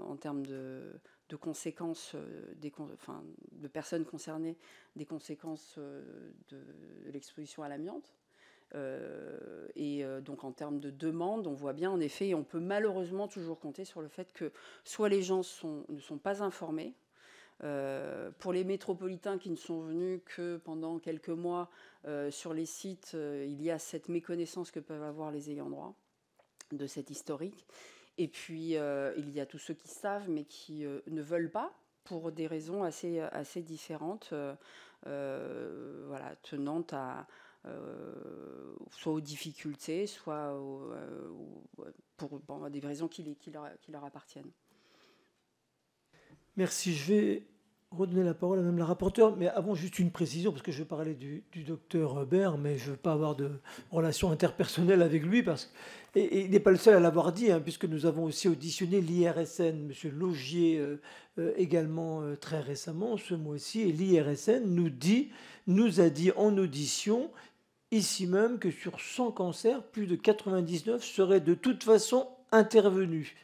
en termes de conséquences, de personnes concernées, des conséquences de l'exposition à l'amiante. Donc en termes de demande, on voit bien en effet, et on peut malheureusement toujours compter sur le fait que soit les gens ne sont pas informés, pour les métropolitains qui ne sont venus que pendant quelques mois sur les sites, il y a cette méconnaissance que peuvent avoir les ayants droit de cet historique, et puis il y a tous ceux qui savent mais qui ne veulent pas pour des raisons assez différentes, tenant à soit aux difficultés, soit pour des raisons qui leur appartiennent. Merci. Je vais redonner la parole à Mme la rapporteure, mais avant, juste une précision, parce que je vais parler du docteur Baird, mais je ne veux pas avoir de relation interpersonnelle avec lui, et il n'est pas le seul à l'avoir dit, puisque nous avons aussi auditionné l'IRSN, M. Laugier, également très récemment, ce mois-ci, et l'IRSN nous a dit en audition, ici même, que sur 100 cancers, plus de 99 seraient de toute façon intervenus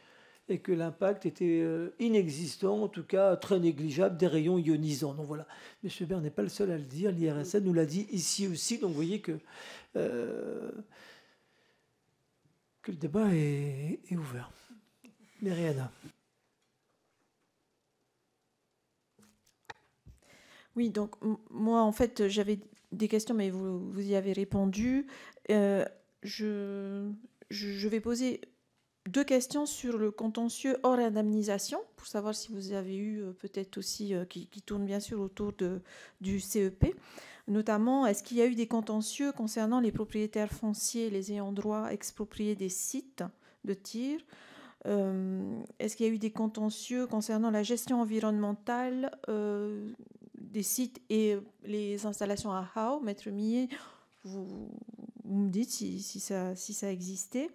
et que l'impact était inexistant, en tout cas très négligeable, des rayons ionisants. Donc voilà, M. Baird n'est pas le seul à le dire, l'IRSN nous l'a dit ici aussi, donc vous voyez que le débat est ouvert. Mariana. Oui, donc moi, en fait, j'avais des questions, mais vous y avez répondu. Je vais poser 2 questions sur le contentieux hors indemnisation, pour savoir si vous avez eu peut-être aussi, qui tournent bien sûr autour du CEP. Notamment, est-ce qu'il y a eu des contentieux concernant les propriétaires fonciers, les ayants droit expropriés des sites de tir? Est-ce qu'il y a eu des contentieux concernant la gestion environnementale des sites et les installations à Hao, Maître Millet, vous me dites si ça existait.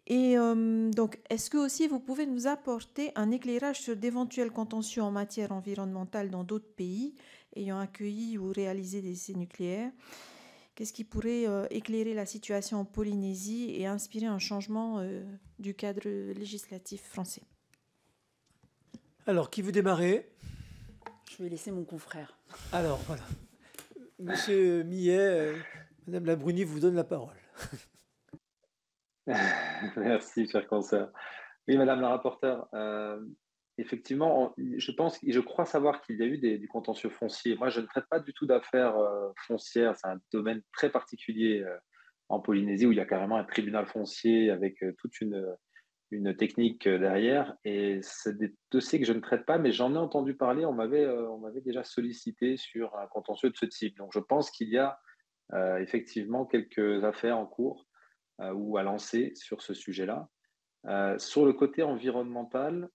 Et donc, est-ce que aussi vous pouvez nous apporter un éclairage sur d'éventuels contentieux en matière environnementale dans d'autres pays ayant accueilli ou réalisé des essais nucléaires? Qu'est-ce qui pourrait éclairer la situation en Polynésie et inspirer un changement du cadre législatif français? Alors, qui veut démarrer? Je vais laisser mon confrère. Alors, voilà. Monsieur Millet, Madame Labruni vous donne la parole. Merci, cher consoeur. Oui, Madame la rapporteure, effectivement, je crois savoir qu'il y a eu du contentieux foncier. Moi, je ne traite pas du tout d'affaires foncières. C'est un domaine très particulier en Polynésie où il y a carrément un tribunal foncier avec toute une technique derrière. Et c'est des dossiers que je ne traite pas, mais j'en ai entendu parler. On m'avait déjà sollicité sur un contentieux de ce type. Donc, je pense qu'il y a effectivement quelques affaires en cours ou à lancer sur ce sujet-là. Sur le côté environnemental,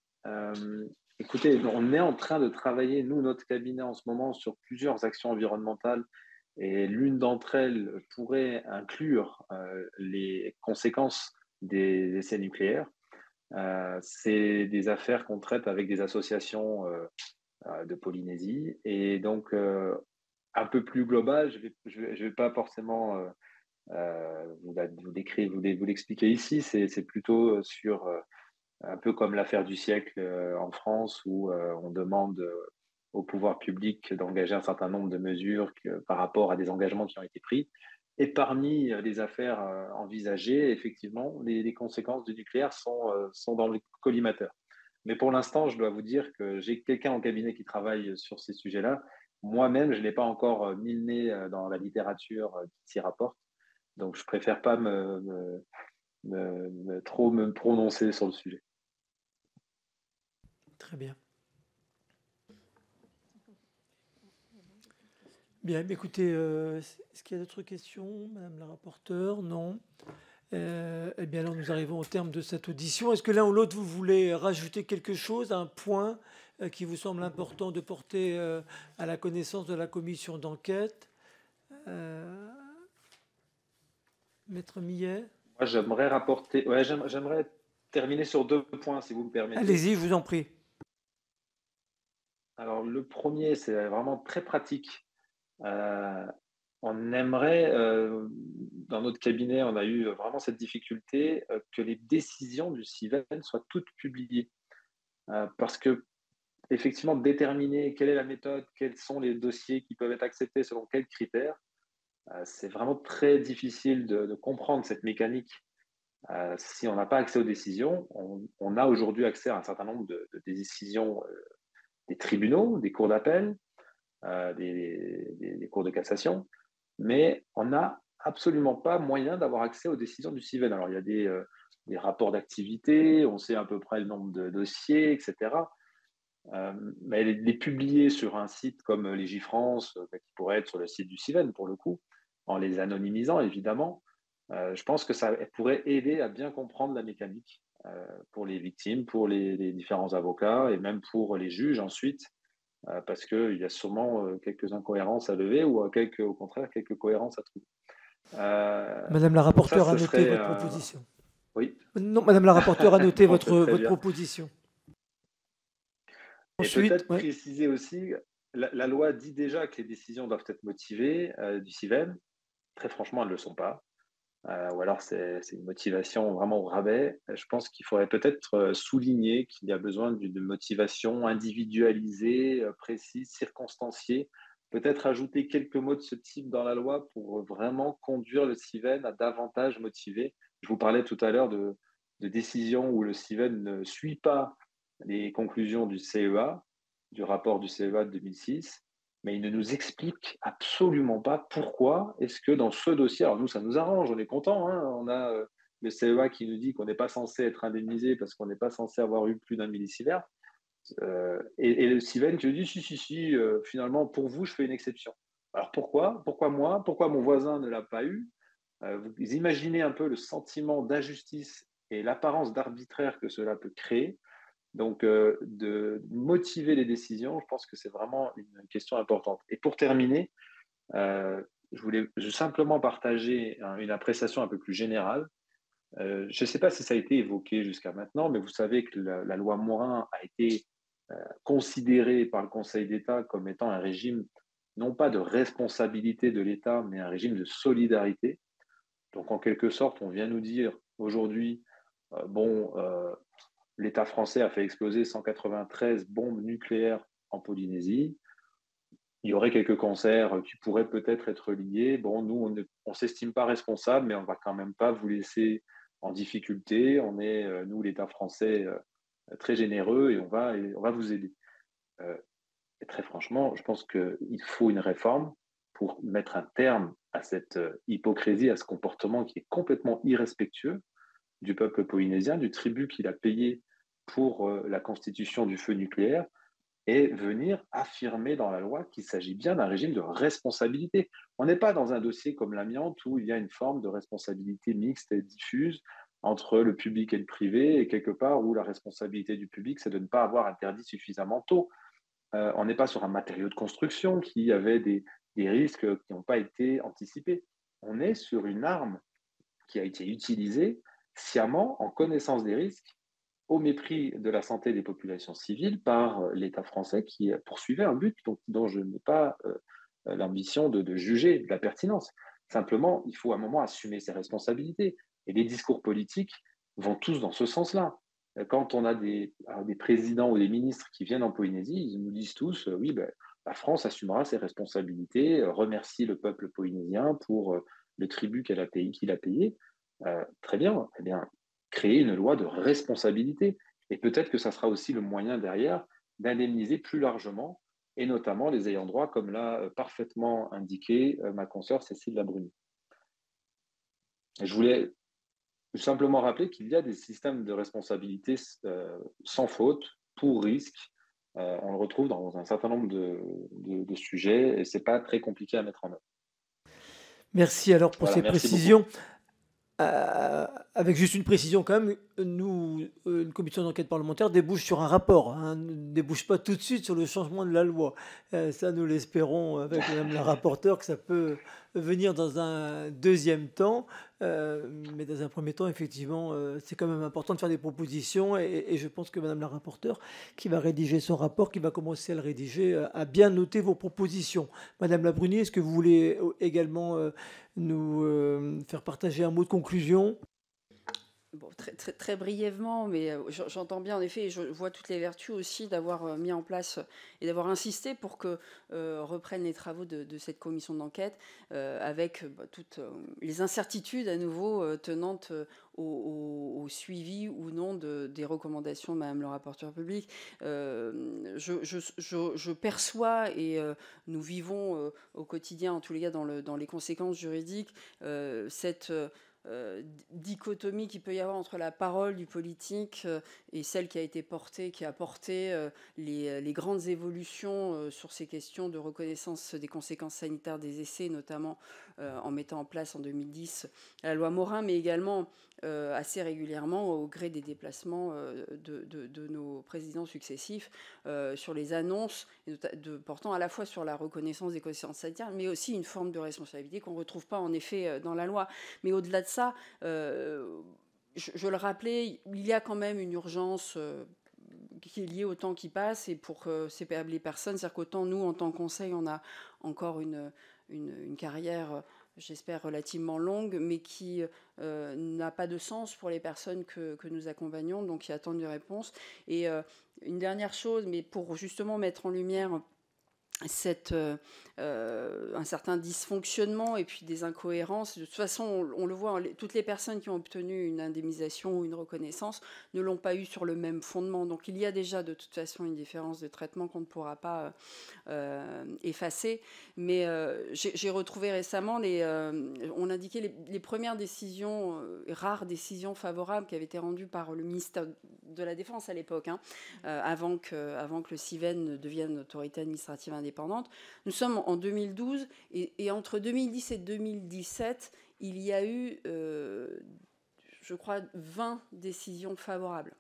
écoutez, on est en train de travailler, nous, notre cabinet en ce moment, sur plusieurs actions environnementales et l'une d'entre elles pourrait inclure les conséquences des essais nucléaires. C'est des affaires qu'on traite avec des associations de Polynésie et donc un peu plus global, je vais pas forcément vous l'expliquer ici, c'est plutôt sur un peu comme l'affaire du siècle en France où on demande au pouvoir public d'engager un certain nombre de mesures par rapport à des engagements qui ont été pris. Et parmi les affaires envisagées, effectivement, les conséquences du nucléaire sont dans le collimateur. Mais pour l'instant, je dois vous dire que j'ai quelqu'un en cabinet qui travaille sur ces sujets-là. Moi-même, je n'ai pas encore mis le nez dans la littérature qui s'y rapporte. Donc, je préfère pas trop me prononcer sur le sujet. Très bien. Bien, écoutez, est-ce qu'il y a d'autres questions, Madame la rapporteure? Non. Eh bien, alors nous arrivons au terme de cette audition. Est-ce que l'un ou l'autre, vous voulez rajouter quelque chose, un point qui vous semble important de porter à la connaissance de la commission d'enquête? Maître Millet? Moi, j'aimerais rapporter. Ouais, j'aimerais terminer sur 2 points, si vous me permettez. Allez-y, je vous en prie. Alors, le premier, c'est vraiment très pratique. On aimerait, dans notre cabinet, on a eu vraiment cette difficulté que les décisions du CIVEN soient toutes publiées. Parce que, effectivement, déterminer quelle est la méthode, quels sont les dossiers qui peuvent être acceptés selon quels critères, c'est vraiment très difficile de comprendre cette mécanique. Si on n'a pas accès aux décisions, on a aujourd'hui accès à un certain nombre de décisions des tribunaux, des cours d'appel, des cours de cassation, mais on n'a absolument pas moyen d'avoir accès aux décisions du CIVEN. Alors, il y a des rapports d'activité, on sait à peu près le nombre de dossiers, etc. Mais les publier sur un site comme Légifrance, qui pourrait être sur le site du CIVEN pour le coup, en les anonymisant évidemment, je pense que ça pourrait aider à bien comprendre la mécanique pour les victimes, pour les différents avocats et même pour les juges ensuite, parce qu'il y a sûrement quelques incohérences à lever ou au contraire quelques cohérences à trouver. Madame la rapporteure a noté votre proposition. Oui. Non, Madame la rapporteure a noté votre proposition. Et peut-être préciser aussi, la loi dit déjà que les décisions doivent être motivées du CIVEN. Très franchement, elles ne le sont pas. Ou alors c'est une motivation vraiment au rabais. Je pense qu'il faudrait peut-être souligner qu'il y a besoin d'une motivation individualisée, précise, circonstanciée. Peut-être ajouter quelques mots de ce type dans la loi pour vraiment conduire le CIVEN à davantage motiver. Je vous parlais tout à l'heure de décisions où le CIVEN ne suit pas les conclusions du CEA, du rapport du CEA de 2006, mais il ne nous explique absolument pas pourquoi est-ce que dans ce dossier, alors nous, ça nous arrange, on est content, hein, on a le CEA qui nous dit qu'on n'est pas censé être indemnisé parce qu'on n'est pas censé avoir eu plus d'un millisievert, et le CIVEN qui nous dit si, finalement, pour vous, je fais une exception. Alors pourquoi moi? Pourquoi mon voisin ne l'a pas eu? Vous imaginez un peu le sentiment d'injustice et l'apparence d'arbitraire que cela peut créer. Donc, de motiver les décisions, je pense que c'est vraiment une question importante. Et pour terminer, je voulais simplement partager une appréciation un peu plus générale. Je ne sais pas si ça a été évoqué jusqu'à maintenant, mais vous savez que la loi Morin a été considérée par le Conseil d'État comme étant un régime, non pas de responsabilité de l'État, mais un régime de solidarité. Donc, en quelque sorte, on vient nous dire aujourd'hui, l'État français a fait exploser 193 bombes nucléaires en Polynésie. Il y aurait quelques cancers qui pourraient peut-être être liés. Bon, nous, on ne s'estime pas responsable, mais on ne va quand même pas vous laisser en difficulté. On est, nous, l'État français, très généreux et on va vous aider. Et très franchement, je pense qu'il faut une réforme pour mettre un terme à cette hypocrisie, à ce comportement qui est complètement irrespectueux du peuple polynésien, du tribut qu'il a payé pour la constitution du feu nucléaire, et venir affirmer dans la loi qu'il s'agit bien d'un régime de responsabilité. On n'est pas dans un dossier comme l'amiante où il y a une forme de responsabilité mixte et diffuse entre le public et le privé, et quelque part où la responsabilité du public, c'est de ne pas avoir interdit suffisamment tôt. On n'est pas sur un matériau de construction qui avait des risques qui n'ont pas été anticipés. On est sur une arme qui a été utilisée sciemment, en connaissance des risques, au mépris de la santé des populations civiles par l'État français qui poursuivait un but dont je n'ai pas l'ambition de juger de la pertinence. Simplement, il faut à un moment assumer ses responsabilités. Et les discours politiques vont tous dans ce sens-là. Quand on a des présidents ou des ministres qui viennent en Polynésie, ils nous disent tous, oui, la France assumera ses responsabilités, remercie le peuple polynésien pour le tribut qu'il a payé. Très bien, eh bien, créer une loi de responsabilité. Et peut-être que ça sera aussi le moyen derrière d'indemniser plus largement, et notamment les ayants droit, comme l'a parfaitement indiqué ma consoeur Cécile Labruni. Je voulais simplement rappeler qu'il y a des systèmes de responsabilité sans faute, pour risque. On le retrouve dans un certain nombre de sujets, et ce n'est pas très compliqué à mettre en œuvre. Merci alors pour ces précisions. Beaucoup. avec juste une précision quand même, nous, une commission d'enquête parlementaire débouche sur un rapport, hein, ne débouche pas tout de suite sur le changement de la loi. Ça, nous l'espérons avec Madame la rapporteure que ça peut venir dans un deuxième temps. Mais dans un premier temps, effectivement, c'est quand même important de faire des propositions et je pense que Madame la rapporteure, qui va rédiger son rapport, qui va commencer à le rédiger, a bien noté vos propositions. Madame Labruni, est-ce que vous voulez également nous faire partager un mot de conclusion? Bon, très brièvement, mais j'entends bien en effet, et je vois toutes les vertus aussi d'avoir mis en place et d'avoir insisté pour que reprennent les travaux de cette commission d'enquête avec toutes les incertitudes à nouveau tenantes au suivi ou non des recommandations de Madame le rapporteur public. Je perçois et nous vivons au quotidien, en tous les cas dans les conséquences juridiques, cette dichotomie qu'il peut y avoir entre la parole du politique et celle qui a été portée, qui a porté les grandes évolutions sur ces questions de reconnaissance des conséquences sanitaires des essais, notamment en mettant en place en 2010 la loi Morin, mais également assez régulièrement au gré des déplacements de nos présidents successifs sur les annonces portant à la fois sur la reconnaissance des conséquences sanitaires, mais aussi une forme de responsabilité qu'on ne retrouve pas en effet dans la loi. Mais au-delà de ça, je le rappelais, il y a quand même une urgence qui est liée au temps qui passe et pour les personnes, c'est-à-dire qu'autant nous, en tant que conseil, on a encore une carrière, j'espère, relativement longue, mais qui n'a pas de sens pour les personnes que nous accompagnons, donc qui attendent des réponses. Et une dernière chose, mais pour justement mettre en lumière un certain dysfonctionnement et puis des incohérences. De toute façon, on le voit, toutes les personnes qui ont obtenu une indemnisation ou une reconnaissance ne l'ont pas eu sur le même fondement. Donc il y a déjà de toute façon une différence de traitement qu'on ne pourra pas effacer. Mais j'ai retrouvé récemment, on indiquait les premières décisions, rares décisions favorables qui avaient été rendues par le ministère de la Défense à l'époque, avant que le CIVEN devienne autorité administrative indépendante. Nous sommes en 2012 et entre 2010 et 2017, il y a eu, je crois, 20 décisions favorables.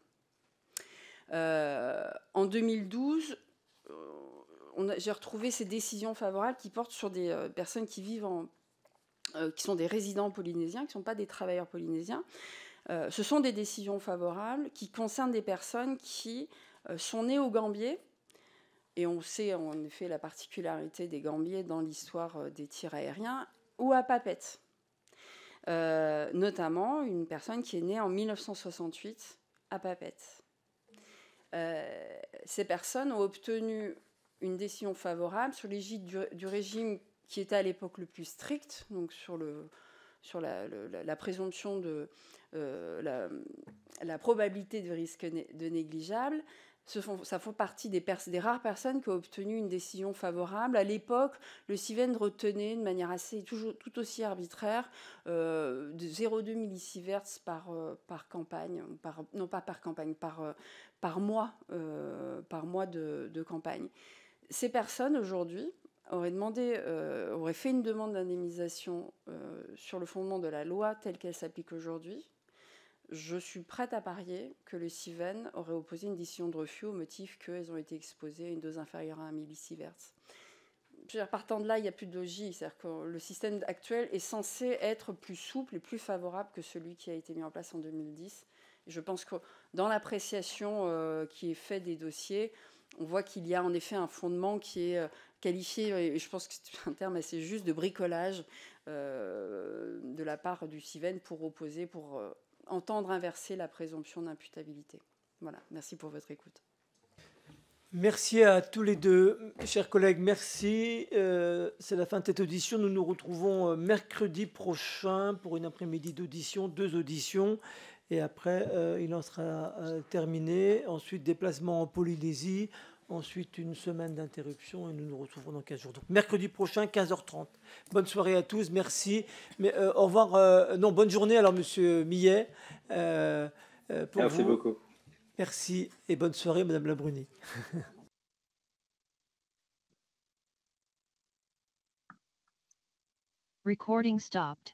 En 2012, j'ai retrouvé ces décisions favorables qui portent sur des personnes qui vivent qui sont des résidents polynésiens, qui ne sont pas des travailleurs polynésiens. Ce sont des décisions favorables qui concernent des personnes qui sont nées au Gambier. Et on sait en effet la particularité des Gambiers dans l'histoire des tirs aériens, ou à Papeete. Notamment une personne qui est née en 1968 à Papeete. Ces personnes ont obtenu une décision favorable sur l'égide du régime qui était à l'époque le plus strict, donc sur la présomption de la probabilité de risque de négligeable. Ça fait partie des rares personnes qui ont obtenu une décision favorable. À l'époque, le CIVEN retenait de manière tout aussi arbitraire de 0,2 millisieverts par campagne, non pas par campagne, par mois de campagne. Ces personnes aujourd'hui auraient fait une demande d'indemnisation sur le fondement de la loi telle qu'elle s'applique aujourd'hui. Je suis prête à parier que le CIVEN aurait opposé une décision de refus au motif qu'elles ont été exposées à une dose inférieure à 1 millisieverts. Partant de là, il n'y a plus de logique. C'est-à-dire que le système actuel est censé être plus souple et plus favorable que celui qui a été mis en place en 2010. Et je pense que dans l'appréciation qui est faite des dossiers, on voit qu'il y a en effet un fondement qui est qualifié, et je pense que c'est un terme assez juste, de bricolage de la part du CIVEN pour opposer, pour entendre inverser la présomption d'imputabilité. Voilà, merci pour votre écoute. Merci à tous les deux, chers collègues, merci. C'est la fin de cette audition. Nous nous retrouvons mercredi prochain pour une après-midi d'audition, 2 auditions. Et après, il en sera terminé. Ensuite, déplacement en Polynésie. Ensuite, une semaine d'interruption et nous nous retrouvons dans 15 jours. Donc, mercredi prochain, 15h30. Bonne soirée à tous, merci. Mais au revoir. Non, bonne journée alors, Monsieur Millet. Merci beaucoup. Merci et bonne soirée, Madame Labruni. Recording stopped.